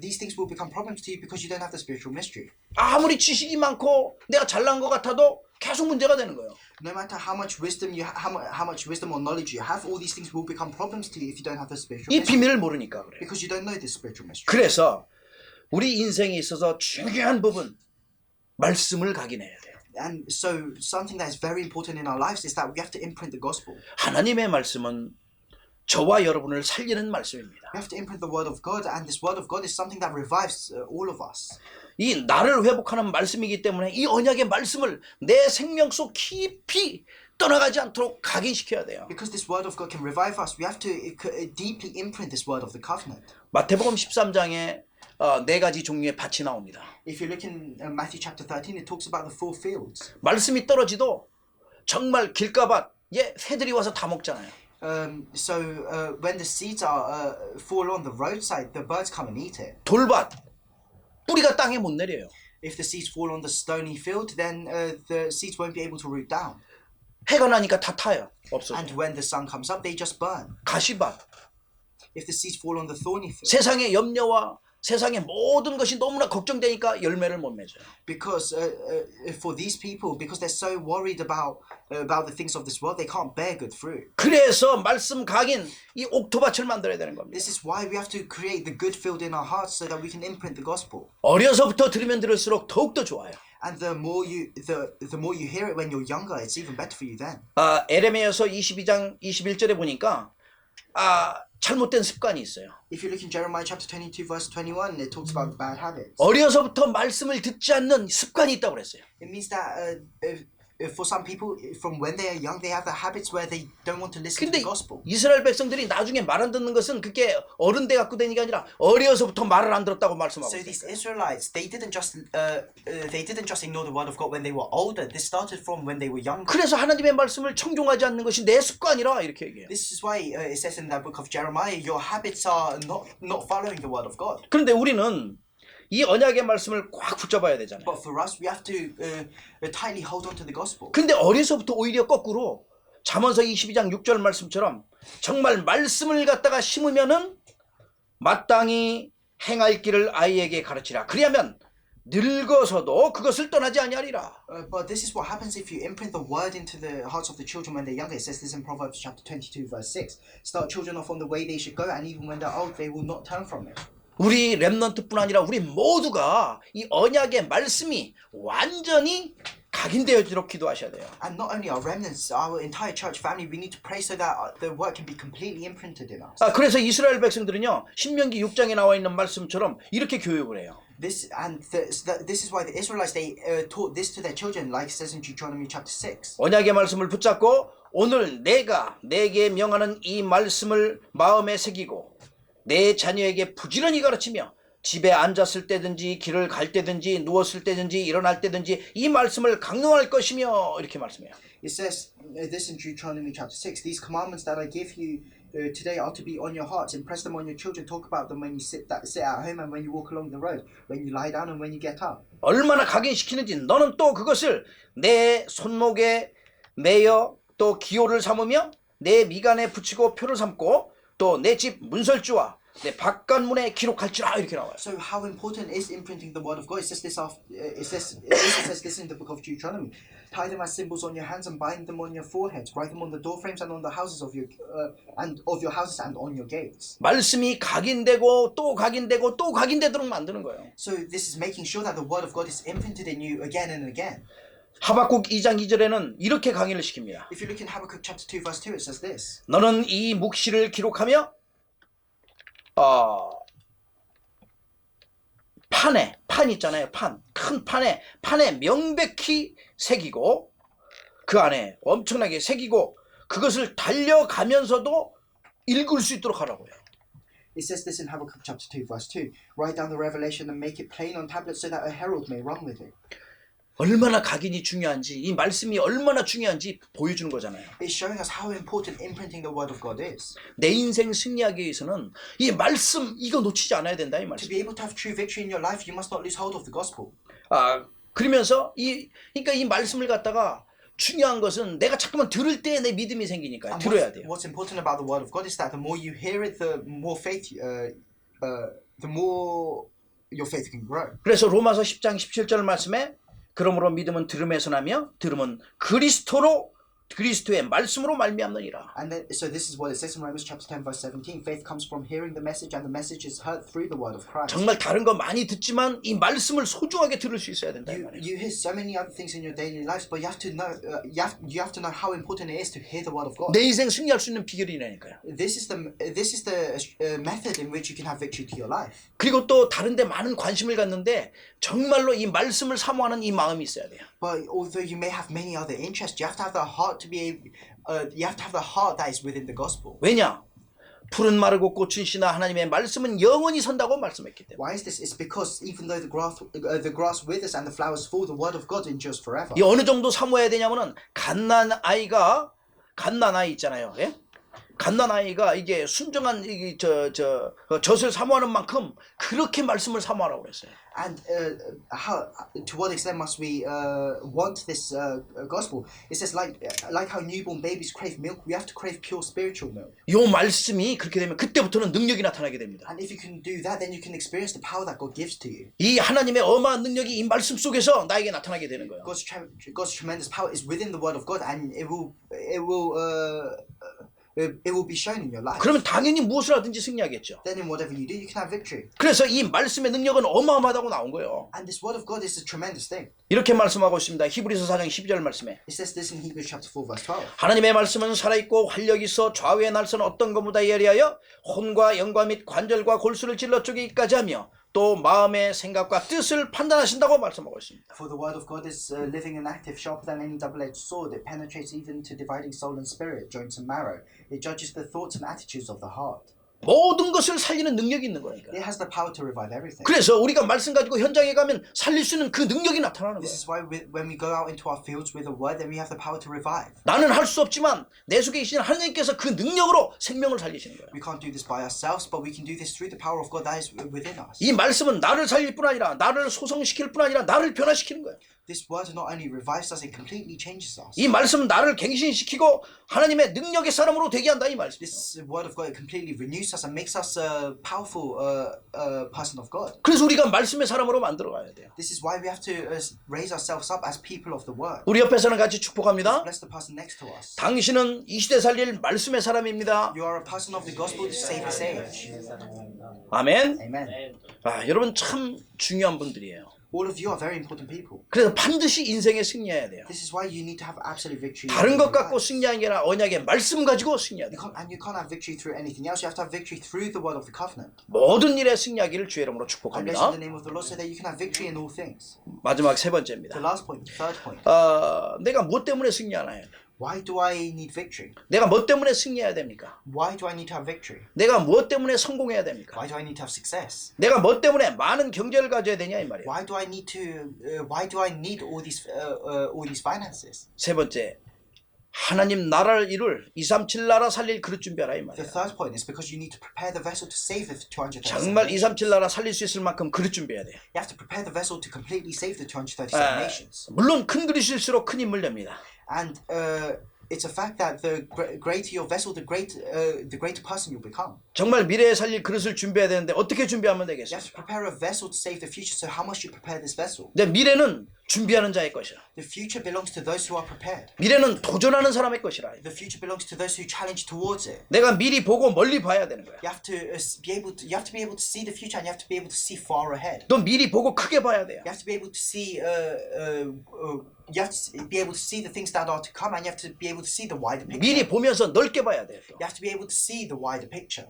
these things will become problems to you because you don't have the spiritual mystery. 아무리 지식이 많고 내가 잘난 것 같아도 계속 문제가 되는 거예요. No matter how much wisdom how much wisdom or knowledge you have, all these things will become problems to you if you don't have the spiritual 이 mystery. 비밀을 모르니까 그래요. Because you don't know the spiritual mystery. 그래서 우리 인생에 있어서 중요한 부분 말씀을 각인해야 돼요. And so something that is very important in our lives is that we have to imprint the gospel. 하나님의 말씀은 저와 여러분을 살리는 말씀입니다. We have to imprint the word of God, and this word of God is something that revives all of us. 이 나를 회복하는 말씀이기 때문에 이 언약의 말씀을 내 생명 속 깊이 떠나가지 않도록 각인시켜야 돼요. Because this word of God can revive us, we have to deeply imprint this word of the covenant. 마태복음 13장에 네 가지 종류의 밭이 나옵니다. If you look in Matthew chapter 13, it talks about the four fields. 말씀이 떨어지도 정말 길가밭에 새들이 와서 다 먹잖아요. So when the seeds are fall on the roadside, the birds come and eat it. 돌밭 뿌리가 땅에 못 내려요. If the seeds fall on the stony field, then the seeds won't be able to root down. 해가 나니까 다 타요. 없어져. And when the sun comes up, they just burn. 가시밭 If the seeds fall on the thorny field, 세상의 염려와 세상의 모든 것이 너무나 걱정되니까 열매를 못 맺어요. because for these people, because they're so worried about the things of this world, they can't bear good fruit. 그래서 말씀 각인 이 옥토밭을 만들어야 되는 겁니다. This is why we have to create the good field in our hearts so that we can imprint the gospel. 어려서부터 들으면 들을수록 더욱더 좋아요. And the more you hear it when you're younger, it's even better for you then. 에레미야서 22장 21절에 보니까 잘못된 습관이 있어요. If you look in Jeremiah chapter 22 verse 21, it talks about bad habits. 어려서부터 말씀을 듣지 않는 습관이 있다고 그랬어요. It means that for some people, from when they are young, they have the habits where they don't want to listen to 근데 the gospel. 이스라엘 백성들이 나중에 말 안 듣는 것은 그게 어른 돼 갖고 되는 게 아니라 어려서부터 말을 안 들었다고 말씀하고 So these 있어요. Israelites, they didn't just ignore the word of God when they were older. This started from when they were younger. 그래서 하나님의 말씀을 청종하지 않는 것이 내 습관이라 이렇게 얘기해요. This is why it says in that book of Jeremiah, your habits are not following the word of God. 그런데 우리는 이 언약의 말씀을 꽉 붙잡아야 되잖아요. But for us, we have to tightly hold on to the gospel. 근데 어려서부터 오히려 거꾸로 잠언서 22장 6절 말씀처럼 정말 말씀을 갖다가 심으면은 마땅히 행할 길을 아이에게 가르치라. 그리하면 늙어서도 그것을 떠나지 아니하리라. But this is what happens if you imprint the word into the hearts of the children when they're younger. It says this in Proverbs chapter 22 verse 6. Start children off on the way they should go, and even when they're old, they will not turn from it. 우리 렘넌트뿐 아니라 우리 모두가 이 언약의 말씀이 완전히 각인되어지도록 기도하셔야 돼요. And not only our remnants, our entire church family, we need to pray so that the word can be completely imprinted in us. 그래서 이스라엘 백성들은요 신명기 6장에 나와 있는 말씀처럼 이렇게 교육을 해요. This is why the Israelites they taught this to their children, like it says in Deuteronomy chapter 6. 언약의 말씀을 붙잡고 오늘 내가 내게 명하는 이 말씀을 마음에 새기고 내 자녀에게 부지런히 가르치며 집에 앉았을 때든지 길을 갈 때든지 누웠을 때든지 일어날 때든지 이 말씀을 강론할 것이며 이렇게 말씀해요. It says this in Deuteronomy chapter 6. These commandments that I give you today are to be on your hearts. Impress them on your children. Talk about them when you sit at home and when you walk along the road, when you lie down and when you get up. 얼마나 각인시키는지 너는 또 그것을 내 손목에 매여 또 기호를 삼으며 내 미간에 붙이고 표를 삼고 또 내 집 문설주와 내 바깥문에 기록할지라 이렇게 나와요. So how important is imprinting the word of God? It says this in the book of Deuteronomy. Tie them as symbols on your hands and bind them on your foreheads. Write them on the doorframes and on the houses of your houses and on your gates. 말씀이 각인되고 또 각인되고 또 각인되도록 만드는 거예요. So this is making sure that the word of God is imprinted in you again and again. 하박국 2장 2절에는 이렇게 강의를 시킵니다. If you look in Habakkuk chapter 2 verse 2, it says this. 너는 이 묵시를 기록하며 판 있잖아요. 큰 판에 명백히 새기고 그 안에 엄청나게 새기고 그것을 달려가면서도 읽을 수 있도록 하라고요. It says this in Habakkuk chapter 2 verse 2. Write down the revelation and make it plain on tablets so that a herald may run with it. 얼마나 각인이 중요한지, 이 말씀이 얼마나 중요한지 보여주는 거잖아요. It's showing us how important imprinting the word of God is. 내 인생 승리하기 위해서는 이 말씀 이거 놓치지 않아야 된다 이 To 말씀. be able to have true victory in your life, you must not lose hold of the gospel. 그러면서 그러니까 이 말씀을 갖다가 중요한 것은 내가 자꾸만 들을 때 내 믿음이 생기니까 And 들어야 돼요. what's important about the word of God is that the more you hear it, the more faith, the more your faith can grow. 그래서 로마서 10장 17절 말씀에 그러므로 믿음은 들음에서 나며 들음은 그리스도의 말씀으로 말미암느니라. And then, so this is what it says in Romans chapter 10 verse 17. Faith comes from hearing the message, and the message is heard through the word of Christ. 정말 다른 거 많이 듣지만 이 말씀을 소중하게 들을 수 있어야 된다 이 말이에요. You hear so many other things in your daily lives, but you have to know you have to know how important it is to hear the word of God. 내 인생 승리할 수 있는 비결이라니까요. This is the method in which you can have victory to your life. 그리고 또 다른 데 많은 관심을 갖는데 정말로 이 말씀을 사모하는 이 마음이 있어야 돼요. But although you may have many other interests, you have to have the heart to be able. You have to have the heart that is within the gospel. 왜냐? 푸른 마르고 꽃은 시나 하나님의 말씀은 영원히 선다고 말씀했기 때문에. Why is this? It's because even though the grass withers and the flowers fall, the word of God endures forever. 이 어느 정도 사모해야 되냐면은 갓난 아이 있잖아요. 예? 갓난 아이가 이게 순정한 젖을 사모하는 만큼 그렇게 말씀을 사모하라고 그랬어요. And to what extent must we want this gospel? It says like how newborn babies crave milk, we have to crave pure spiritual milk. 이 말씀이 그렇게 되면 그때부터는 능력이 나타나게 됩니다. And if you can do that, then you can experience the power that God gives to you. 이 하나님의 어마한 능력이 이 말씀 속에서 나에게 나타나게 되는 거예요. God's tremendous power is within the word of God, and it will be shown in your life. 그러면 당연히 무엇을 하든지 승리하겠죠. Then in whatever you do, you can have victory. 그래서 이 말씀의 능력은 어마어마하다고 나온 거예요. And this word of God is a tremendous thing. 이렇게 말씀하고 있습니다. 히브리서 4장 12절 말씀에 It says this in Hebrews chapter 4 verse 12. 하나님의 말씀은 살아있고 활력이 있어 좌우의 날선 어떤 것보다 예리하여 혼과 영과 및 관절과 골수를 찔러 쪼개기까지 하며 또 마음의 생각과 뜻을 판단하신다고 말씀하고 있습니다. For the word of God is living and active, sharper than any double-edged sword. It penetrates even to dividing soul and spirit, joints and marrow. It judges the thoughts and attitudes of the heart. 모든 것을 살리는 능력이 있는 거니까. It has the power to revive everything. 그래서 우리가 말씀 가지고 현장에 가면 살릴 수 있는 그 능력이 나타나는 This 거예요. is why when we go out into our fields with a word, then we have the power to revive. 나는 할 수 없지만 내 속에 계신 하나님께서 그 능력으로 생명을 살리시는 거예요. We can't do this by ourselves, but we can do this through the power of God that is within us. 이 말씀은 나를 살릴 뿐 아니라 나를 소성시킬 뿐 아니라 나를 변화시키는 거예요. This word not only revives us, it completely changes us. 이 말씀은 나를 갱신시키고 하나님의 능력의 사람으로 되게 한다 이 말씀이에요. This word of God completely renews us and makes us a powerful person of God. 그래서 우리가 말씀의 사람으로 만들어 가야 돼요. This is why we have to raise ourselves up as people of the word. 우리 옆에서는 같이 축복합니다. Bless the person next to us. 당신은 이 시대 살릴 말씀의 사람입니다. You are a person of the gospel to save this age. 아멘. Amen. 여러분 참 중요한 분들이에요. All of you are very important people. 그래서 반드시 인생에 승리해야 돼요. This is why you need to have absolute victory. 다른 in 것 your 갖고 lives. 승리하는 게 아니라 언약의 말씀 가지고 승리해야 돼요. And you can't have victory through anything else. You have to have victory through the word of the covenant. 모든 일에 승리하기를 주의 이름으로 I bless 축복합니다. in the name of the Lord so that you can have victory in all things. 마지막 세 번째입니다. The last point, the third point. 내가 뭐 때문에 승리하나요? Why do I need victory? 내가 뭐 때문에 승리해야 됩니까? Why do I need to have victory? 내가 뭐 때문에 성공해야 됩니까? Why do I need to have success? 내가 뭐 때문에 많은 경제를 가져야 되냐 이 말이에요. Why do I need all these finances? 세 번째, 하나님 나라를 이룰 237 나라 살릴 그릇 준비하라 이 The 말이에요. third point is because you need to prepare the vessel to save the 237 정말 nations. 237 나라 살릴 수 있을 만큼 그릇 준비해야 돼요. You have to prepare the vessel to completely save the 237 nations. 물론 큰 그릇일수록 큰 힘을 냅니다. And it's a fact that the greater your vessel, the greater person you'll become. 정말 미래에 살릴 그릇을 준비해야 되는데 어떻게 준비하면 You have to 되겠습니까? prepare a vessel to save the future. So how must you prepare this vessel? 근데 미래는 준비하는 자의 것이라. The future belongs to those who are prepared. 미래는 도전하는 사람의 것이라. The future belongs to those who challenge towards it. 내가 미리 보고 멀리 봐야 되는 거야. You have to be able to see the future, and you have to be able to see far ahead. 또 미리 보고 크게 봐야 돼요. You have to be able to see you have to be able to see the things that are to come, and you have to be able to see the wider picture. 미리 보면서 넓게 봐야 돼요. 또. You have to be able to see the wider picture.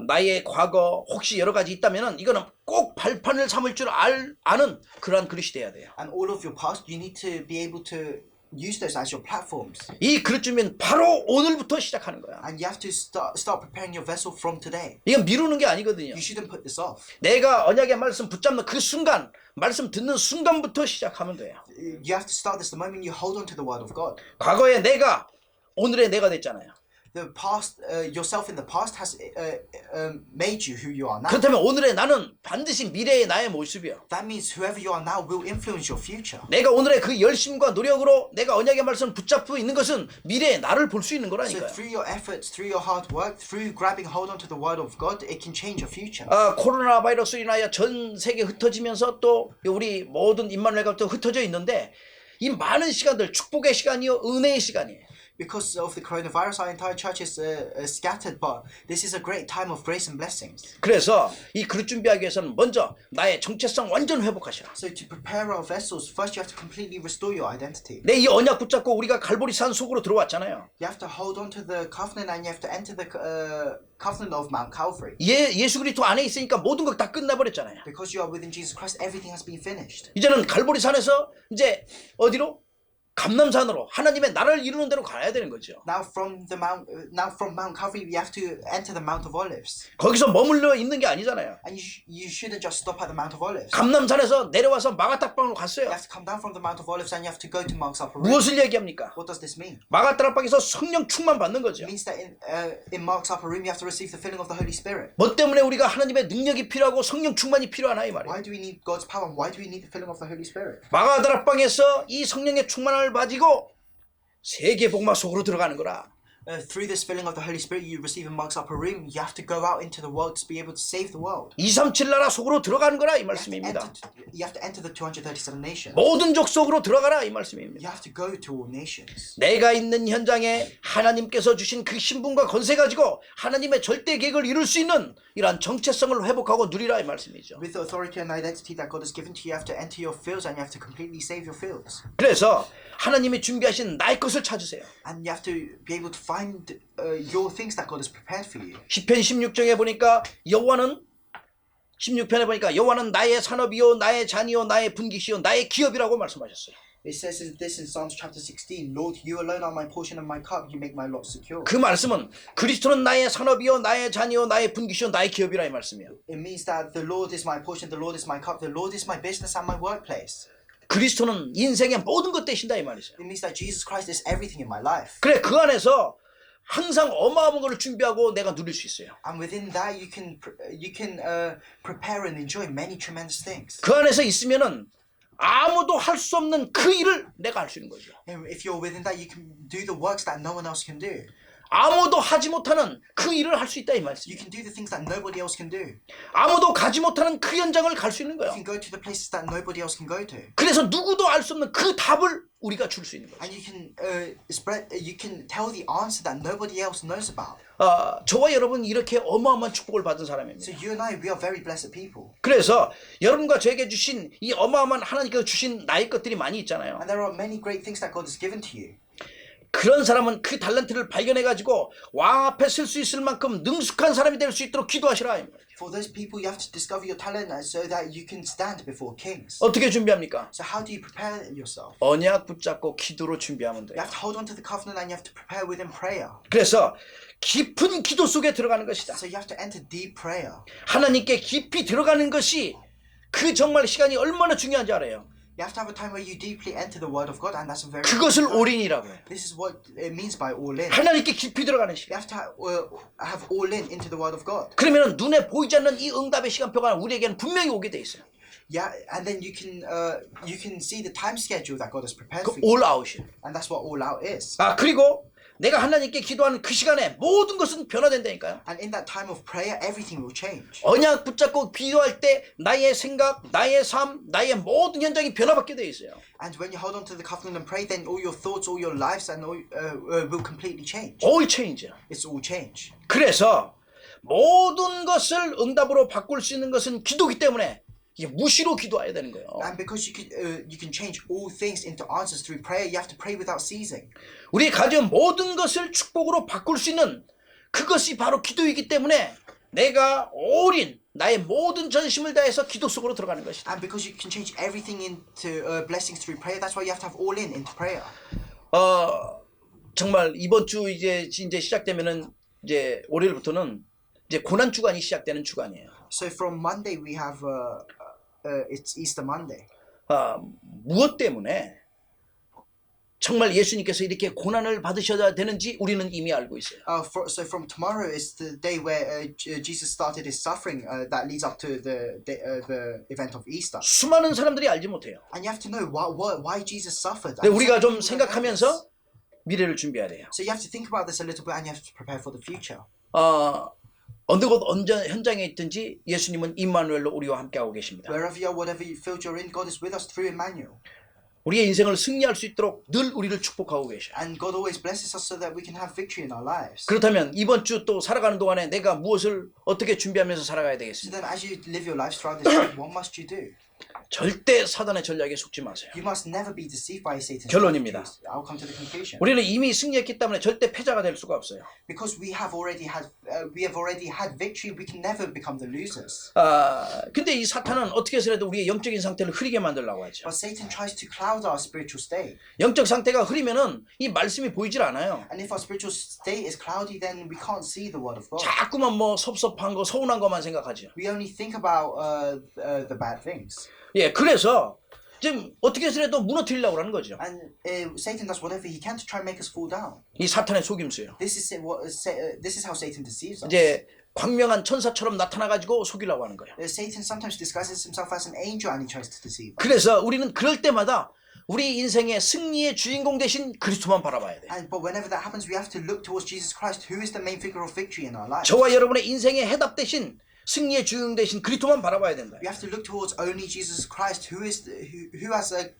나의 과거 혹시 여러 가지 있다면은 이거는 꼭 발판을 삼을 줄 아는 그러한 그릇이 돼야 돼요. And all of your past, you need to be able to use those as your platforms. 이 그릇 준비는 바로 오늘부터 시작하는 거야. And you have to start preparing your vessel from today. 이건 미루는 게 아니거든요. You shouldn't put this off. 내가 언약의 말씀 붙잡는 그 순간, 말씀 듣는 순간부터 시작하면 돼요. You have to start this the moment you hold on to the word of God. 과거에 내가 오늘의 내가 됐잖아요. The past, yourself in the past has made you who you are now. 그렇다면 오늘의 나는 반드시 미래의 나의 모습이요. That means whoever you are now will influence your future. 내가 오늘의 그 열심과 노력으로 내가 언약의 말씀을 붙잡고 있는 것은 미래의 나를 볼 수 있는 So 거라니까요. through your efforts, through your hard work, through grabbing hold on to the word of God, it can change your future. 코로나 바이러스로 인하여 전 세계 흩어지면서 또 우리 모든 임마누엘 가족도 흩어져 있는데 이 많은 시간들 축복의 시간이요 은혜의 시간이에요. Because of the coronavirus, our entire church is scattered, but this is a great time of grace and blessings. 그래서 이 그릇 준비하기 위해서는 먼저 나의 정체성 완전 회복하시라. So to prepare our vessels, first you have to completely restore your identity. 내 이 언약 붙잡고 우리가 갈보리 산 속으로 들어왔잖아요. You have to hold on to the covenant and you have to enter the covenant of Mount Calvary. 예수 그리스도 안에 있으니까 모든 것 다 끝나버렸잖아요. Because you are within Jesus Christ, everything has been finished. 이제는 갈보리 산에서 이제 어디로? 감람산으로 하나님의 나라를 이루는 대로 가야 되는 거죠. Now from Mount Calvary, we have to enter the Mount of Olives. 거기서 머물러 있는 게 아니잖아요. And you shouldn't just stop at the Mount of Olives. 감람산에서 내려와서 마가다락방으로 갔어요. You have to come down from the Mount of Olives and you have to go to Mark's Upper Room. 무엇을 얘기합니까? What does this mean? 마가다락방에서 성령 충만 받는 거죠. It means that in Mark's Upper Room, you have to receive the filling of the Holy Spirit. 뭐 때문에 우리가 하나님의 능력이 필요하고 성령 충만이 필요하나 이 말이에요. Why do we need God's power? Why do we need the filling of the Holy Spirit? 마가다락방에서 이 성령의 충만을 가지고 세계 복마 속으로 들어가는 거라. Through this filling of the Holy Spirit you receive in Mark's Upper Room, you have to go out into the world to be able to save the world. 237 나라 속으로 들어가는 거라 이 You have to 말씀입니다. enter the 237 nations. 모든 족 속으로 들어가라 이 말씀입니다. You have to go to all nations. 내가 있는 현장에 하나님께서 주신 그 신분과 권세 가지고 하나님의 절대 계획을 이룰 수 있는 이러한 정체성을 회복하고 누리라 이 말씀이죠. With the authority and identity that God has given to you, you have to enter your fields and you have to completely save your fields. 그래서 하나님이 준비하신 나의 것을 찾으세요. And you have to be able to find your things that God has prepared for you. 시편 16장에 보니까 여호와는 16편에 보니까 여호와는 나의 산업이요 나의 잔이요 나의 분깃이요 나의 기업이라고 말씀하셨어요. It says this in Psalms chapter 16, Lord, you alone are my portion and my cup, you make my lot secure. 그 말씀은 그리스도는 나의 산업이요 나의 잔이요 나의 분깃이요 나의 기업이라 이 말씀이에요. It means that the Lord is my portion, the Lord is my cup, the Lord is my business and my workplace. 그리스도는 인생의 모든 것 되신다 이 말이죠. It means that Jesus Christ is everything in my life. 그래 그 안에서 항상 어마어마한 것을 준비하고 내가 누릴 수 있어요. And within that you can prepare and enjoy many tremendous things. 그 안에서 있으면은 아무도 할 수 없는 그 일을 내가 할 수 있는 거죠. And if you're within that, you can do the works that no one else can do. 아무도 하지 못하는 그 일을 할 수 있다 이 말씀. You can do the things that nobody else can do. 아무도 가지 못하는 그 현장을 갈 수 있는 거예요. You can go to the places that nobody else can go to. 그래서 누구도 알 수 없는 그 답을 우리가 줄 수 있는 거죠. And you can tell the answer that nobody else knows about. 저와 여러분 이렇게 어마어마한 축복을 받은 사람입니다. So you and I, we are very blessed people. 그래서 여러분과 저에게 주신 이 어마어마한 하나님께서 주신 나의 것들이 많이 있잖아요. And there are many great things that God has given to you. 그런 사람은 그 달란트를 발견해가지고 왕 앞에 설 수 있을 만큼 능숙한 사람이 될 수 있도록 기도하시라. For those people, you have to discover your talent so that you can stand before kings. 어떻게 준비합니까? So how do you prepare yourself? 언약 붙잡고 기도로 준비하면 돼요. You have to hold on to the covenant and you have to prepare within prayer. 그래서 깊은 기도 속에 들어가는 것이다. So you have to enter deep prayer. 하나님께 깊이 들어가는 것이 그 정말 시간이 얼마나 중요한지 알아요. You have to have a time where you deeply enter the word of God, and that's a very 그것을 올인이라고 해요. This is what it means by all in. 하나님께 깊이 들어가는 You 시간. have to have all in into the word of God. 그러면 눈에 보이지 않는 이 응답의 시간표가 우리에게는 분명히 오게 돼 있어요. Yeah, and then you can see the time schedule that God has prepared 그 for you, all out이에요. and that's what all out is. 그리고 내가 하나님께 기도하는 그 시간에 모든 것은 변화된다니까요. And in that time of prayer, everything will change. 언약 붙잡고 기도할 때 나의 생각, 나의 삶, 나의 모든 현장이 변화받게 돼 있어요. And when you hold on to the covenant and pray, then all your thoughts, all your lives, and all will completely change. All change. It's all change. 그래서 모든 것을 응답으로 바꿀 수 있는 것은 기도기 때문에 이게 무시로 기도해야 되는 거예요. And because you can change all things into answers through prayer, you have to pray without ceasing. 우리 가진 모든 것을 축복으로 바꿀 수 있는 그것이 바로 기도이기 때문에 내가 올인 나의 모든 전심을 다해서 기도 속으로 들어가는 것이다. And because you can change everything into blessings through prayer, that's why you have to have all in into prayer. 정말 이번 주 이제 시작되면은 이제 월요일부터는 이제 고난 주간이 시작되는 주간이에요. So from Monday we have it's Easter Monday. 무엇 때문에 정말 예수님께서 이렇게 고난을 받으셔야 되는지 우리는 이미 알고 있어요. So from tomorrow is the day where Jesus started his suffering that leads up to the event of Easter. 수많은 사람들이 알지 못해요. And you have to know why Jesus suffered. 근데 우리가 좀 생각하면서 미래를 준비해야 돼요. So you have to think about this a little bit and you have to prepare for the future. 어느 곳 현장에 있든지 예수님은 임마누엘로 우리와 함께하고 계십니다. Wherever you are, whatever field you're in, God is with us through Emmanuel. 우리의 인생을 승리할 수 있도록 늘 우리를 축복하고 계셔요. And God always blesses us so that we can have victory in our lives. 그렇다면 이번 주 또 살아가는 동안에 내가 무엇을 어떻게 준비하면서 살아가야 So 되겠습니까? then as you live your lives throughout this week, what must you do? 절대 사단의 전략에 속지 마세요. You must never be deceived by Satan's 결론입니다. strategies. I'll come to the conclusion. 우리는 이미 승리했기 때문에 절대 패자가 될 수가 없어요. Because we have already had victory, we can never become the losers. 근데 이 사탄은 어떻게 해서라도 우리의 영적인 상태를 흐리게 만들려고 하죠. But Satan tries to cloud our spiritual state. 영적 상태가 흐리면은 이 말씀이 보이질 않아요. And if our spiritual state is cloudy, then we can't see the word of God. 자꾸만 뭐 섭섭한 거, 서운한 것만 생각하죠. We only think about the bad things. 예, 그래서 지금 어떻게 해서라도 무너뜨리려고 하는 거죠. And Satan does whatever he can to try and make us fall down. 이 사탄의 속임수예요. This is how Satan deceives us. 이제 광명한 천사처럼 나타나가지고 속이려고 하는 거예요. Satan sometimes disguises himself as an angel and he tries to deceive us. 그래서 우리는 그럴 때마다 우리 인생의 승리의 주인공 대신 그리스도만 바라봐야 돼요. But whenever that happens, we have to look towards Jesus Christ, who is the main figure of victory in our lives. 저와 여러분의 인생의 해답 대신 승리의 주인공 대신 그리스도만 바라봐야 된다. We have to look towards only Jesus Christ, who has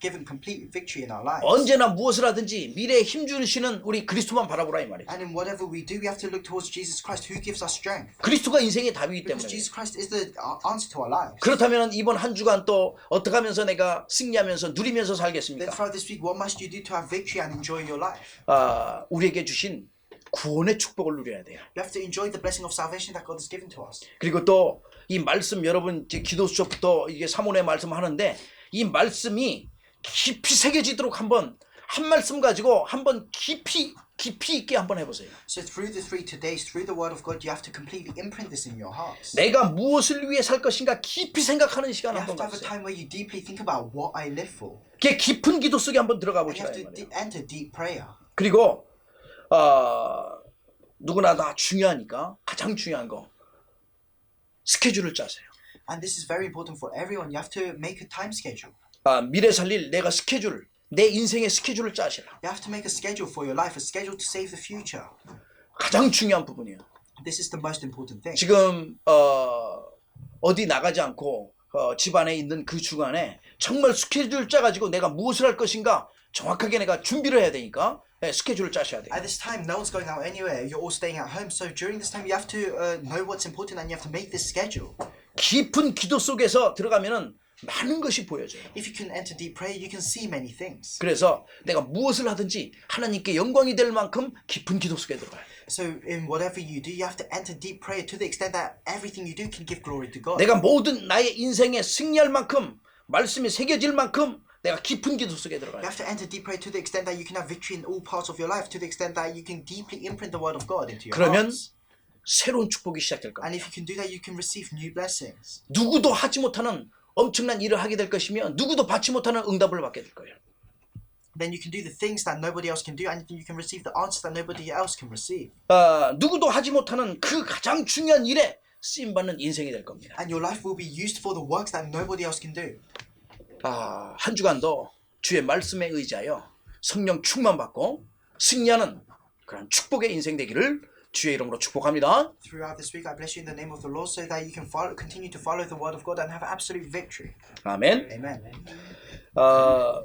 given complete victory in our lives. 언제나 무엇을 하든지 미래에 힘주시는 우리 그리스도만 바라보라 이 말이죠. And in whatever we do, we have to look towards Jesus Christ, who gives us strength. 그리스도가 인생의 답이기 Because 때문에. Jesus Christ is the answer to our lives. 그렇다면 이번 한 주간 또 어떻게 하면서 내가 승리하면서 누리면서 Then 살겠습니까? throughout this week, what must you do to have victory and enjoy your life? 우리에게 주신 구원의 축복을 누려야 돼요. You have to enjoy the blessing of salvation that God has given to us. 그리고 또 이 말씀 여러분 이제 기도 수업부터 이게 사모의 말씀 하는데 이 말씀이 깊이 새겨지도록 한번 한 말씀 가지고 한번 깊이 있게 한번 해보세요. So through the 3 days, through the word of God, you have to completely imprint this in your hearts. 내가 무엇을 위해 살 것인가 깊이 생각하는 시간 You have 한번 to have a 가지세요. time where you deeply think about what I live for. 그게 깊은 기도 속에 한번 들어가 And you 보시라 have 이 to 말이에요. enter deep prayer. 그리고 누구나 다 중요하니까 가장 중요한 거 스케줄을 짜세요. And this is very important for everyone. You have to make a time schedule. 미래 살릴 내가 스케줄, 내 인생의 스케줄을 짜시라. You have to make a schedule for your life, a schedule to save the future. 가장 중요한 부분이에요. This is the most important thing. 지금 어디 나가지 않고 집안에 있는 그 주간에 정말 스케줄 짜가지고 내가 무엇을 할 것인가 정확하게 내가 준비를 해야 되니까 스케줄을 짜셔야 돼요. At this time, no one's going out anywhere. You're all staying at home. So during this time, you have to know what's important and you have to make this schedule. 깊은 기도 속에서 들어가면은 많은 것이 보여져요. If you can enter deep prayer, you can see many things. 그래서 내가 무엇을 하든지 하나님께 영광이 될 만큼 깊은 기도 속에 들어가요. So in whatever you do, you have to enter deep prayer to the extent that everything you do can give glory to God. 내가 모든 나의 인생에 승리할 만큼 말씀이 새겨질 만큼 내가 깊은 기도 속에 들어가요. You have to enter deep prayer to the extent that you can have victory in all parts of your life, to the extent that you can deeply imprint the word of God into your 그러면 hearts. 새로운 축복이 시작될 겁니다. And if you can do that, you can receive new blessings. 누구도 하지 못하는 엄청난 일을 하게 될 것이며 누구도 받지 못하는 응답을 받게 될 거예요. Then you can do the things that nobody else can do, and you can receive the answers that nobody else can receive. 누구도 하지 못하는 그 가장 중요한 일에 쓰임 받는 인생이 될 겁니다. And your life will be used for the works that nobody else can do. 한 주간도 주의 말씀에 의지하여 성령 충만 받고 승리하는 그런 축복의 인생 되기를 주의 이름으로 축복합니다. Throughout this week, I bless you in the name of the Lord, so that you can continue to follow the word of God and have absolute victory. 아멘. Amen.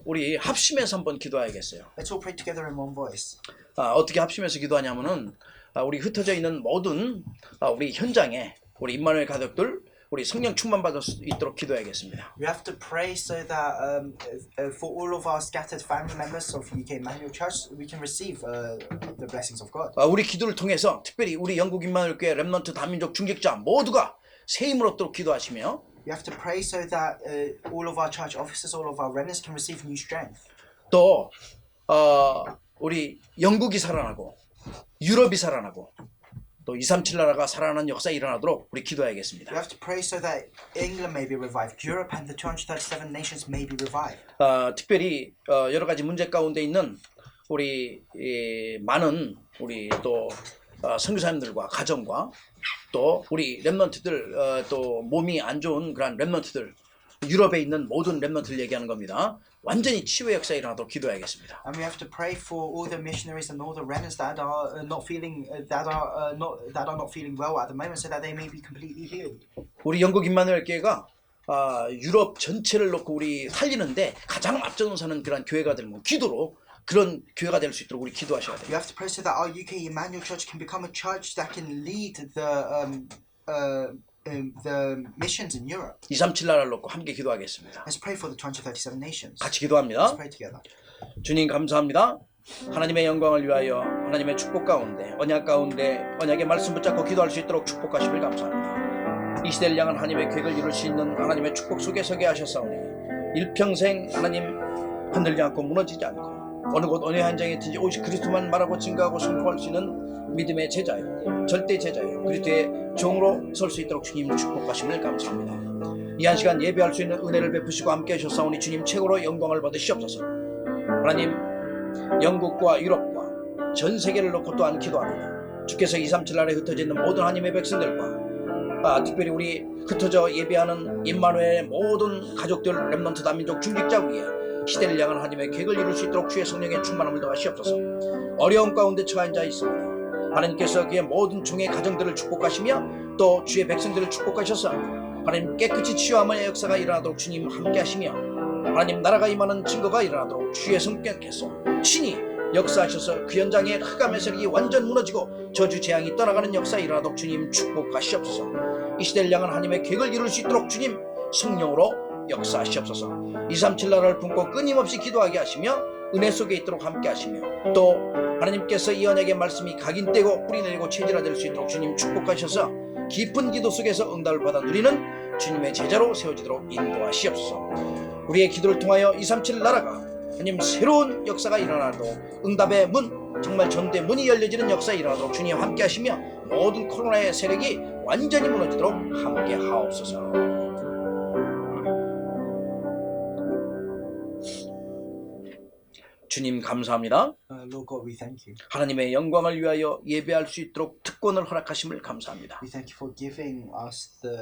우리 합심해서 한번 기도해야겠어요. Let's all pray together in one voice. 어떻게 합심해서 기도하냐면은 우리 흩어져 있는 모든 우리 현장에 우리 임마누엘 가족들 우리 성령 충만 받을 수 있도록 기도해야겠습니다. We have to pray so that for all of our scattered family members of UK Emmanuel Church, we can receive the blessings of God. 우리 기도를 통해서 특별히 우리 영국 임마누엘 교회 렘넌트 다민족 중직자 모두가 새 힘을 얻도록 기도하시며 We have to pray so that all of our church officers, all of our remnants can receive new strength. 또 우리 영국이 살아나고 유럽이 살아나고 또 237 나라가 살아나는 역사가 일어나도록 우리 We 기도해야겠습니다. have to pray so that England may be revived, Europe and the 237 nations may be revived. 특별히 여러 가지 문제 가운데 있는 우리 많은 우리 또 선교사님들과 가정과 또 우리 렘넌트들 또 몸이 안 좋은 그런 렘넌트들 유럽에 있는 모든 렘넌트를 얘기하는 겁니다. 완전히 치유의 역사가 일어나도록 기도해야겠습니다. And we have to pray for all the missionaries and all the remnants that are not feeling that are not feeling well at the moment, so that they may be completely healed. 우리 영국 임마누엘 교회가 유럽 전체를 놓고 우리 살리는데 가장 앞장서는 그런 교회가 되면 기도로 그런 교회가 될 수 있도록 우리 기도하셔야 돼요. We have to pray so that our UK Emmanuel Church can become a church that can lead the missions in Europe. 237 나라를 놓고 함께 기도하겠습니다. Let's pray for the 237 nations. 같이 Let's 기도합니다. pray together. 주님 감사합니다. 하나님의 영광을 위하여 하나님의 축복 가운데 언약 가운데 언약의 말씀 붙잡고 기도할 수 있도록 축복하심을 감사합니다. 이 시대를 향한 하나님의 계획을 이룰 수 있는 하나님의 축복 속에 서게 하셨사오니 일평생 하나님 흔들지 않고 무너지지 않고 어느 곳 어느 현장에 있든지 오직 그리스도만 말하고 증거하고 선포할 수 있는 믿음의 제자요 절대 제자요 그리스도의 종으로 설 수 있도록 주님 축복하심을 감사합니다. 이 한 시간 예배할 수 있는 은혜를 베푸시고 함께 하셨사오니 주님 최고로 영광을 받으시옵소서. 하나님 영국과 유럽과 전 세계를 놓고 또한 기도합니다. 주께서 237 나라에 흩어져 있는 모든 하나님의 백성들과 특별히 우리 흩어져 예배하는 임마누엘의 모든 가족들 렘넌트 다민족 중직자 위에 시대를 향한 하나님의 계획을 이룰 수 있도록 주의 성령의 충만함을 더하시옵소서. 어려움 가운데 처한 자 있습니다. 하나님께서 그의 모든 종의 가정들을 축복하시며 또 주의 백성들을 축복하셔서 하나님 깨끗이 치유함의 역사가 일어나도록 주님 함께 하시며 하나님 나라가 임하는 증거가 일어나도록 주의 성령께서 친히 역사하셔서 그 현장에 흑암의 세력이 완전 무너지고 저주 재앙이 떠나가는 역사가 일어나도록 주님 축복하시옵소서. 이 시대를 향한 하나님의 계획을 이룰 수 있도록 주님 성령으로 역사하시옵소서. 237 나라를 품고 끊임없이 기도하게 하시며 은혜 속에 있도록 함께 하시며 또 하나님께서 이 언약의 말씀이 각인되고 뿌리내리고 체질화될 수 있도록 주님 축복하셔서 깊은 기도 속에서 응답을 받아 누리는 주님의 제자로 세워지도록 인도하시옵소서. 우리의 기도를 통하여 237 나라가 하나님 새로운 역사가 일어나도록 응답의 문 정말 전대 문이 열려지는 역사가 일어나도록 주님 함께 하시며 모든 코로나의 세력이 완전히 무너지도록 함께 하옵소서. 주님 감사합니다. Lord God, we thank you. 하나님의 영광을 위하여 예배할 수 있도록 특권을 허락하심을 감사합니다. We thank you for giving us the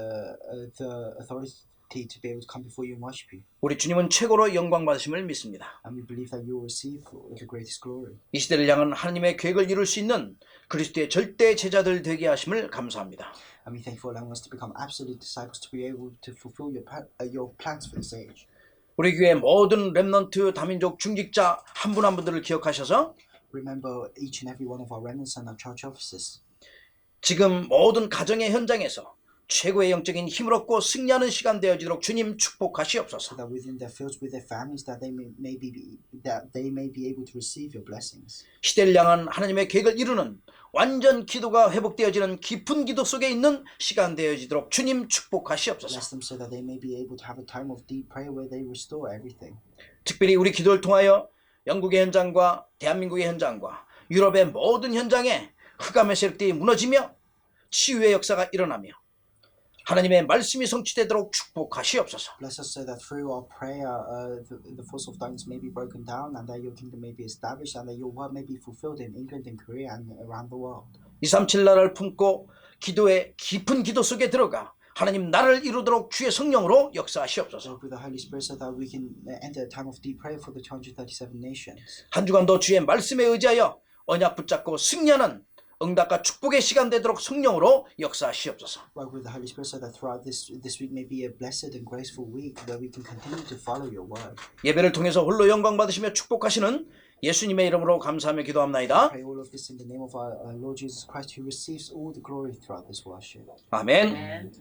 authority to be able to come before you and worship you. 우리 주님은 최고로 영광 받으심을 믿습니다. And we believe that you will receive the greatest glory. 이 시대를 향한 하나님의 계획을 이룰 수 있는 그리스도의 절대 제자들 되게 하심을 감사합니다. And we thank you for allowing us to become absolute disciples to be able to fulfill your plans for this age. 우리 교회 모든 렘넌트 다민족 중직자 한 분 한 분들을 기억하셔서 Remember each and every one of our remnants and our church officers. 지금 모든 가정의 현장에서 최고의 영적인 힘을 얻고 승리하는 시간 되어지도록 주님 축복하시옵소서. So that within their fields, with their families, that they may be able to receive your blessings. 시대를 향한 하나님의 계획을 이루는 완전 기도가 회복되어지는 깊은 기도 속에 있는 시간 되어지도록 주님 축복하시옵소서. Bless them so that they may be able to have a time of deep prayer where they restore everything. 특별히 우리 기도를 통하여 영국의 현장과 대한민국의 현장과 유럽의 모든 현장에 흑암의 세력들이 무너지며 치유의 역사가 일어나며 하나님의 말씀이 성취되도록 축복하시옵소서. Bless us so that through our prayer, the force of darkness may be broken down, and that your kingdom may be established, and that your word may be fulfilled in England and Korea and around the world. 237 나라를 품고 기도의 깊은 기도 속에 들어가 하나님 나라를 이루도록 주의 성령으로 역사하시옵소서. With the Holy Spirit, so that we can enter a time of deep prayer for the 237 nations. 한 주간도 주의 말씀에 의지하여 언약 붙잡고 승리하는 응답과 축복의 시간 되도록 성령으로 역사하시옵소서. Work with the Holy Spirit, so that throughout this week may be a blessed and graceful week, where we can continue to follow your word. 예배를 통해서 홀로 영광 받으시며 축복하시는 예수님의 이름으로 감사하며 기도합나이다. Pray all of this in the name of our Lord Jesus Christ, who receives all the glory throughout this worship. 아멘. Amen.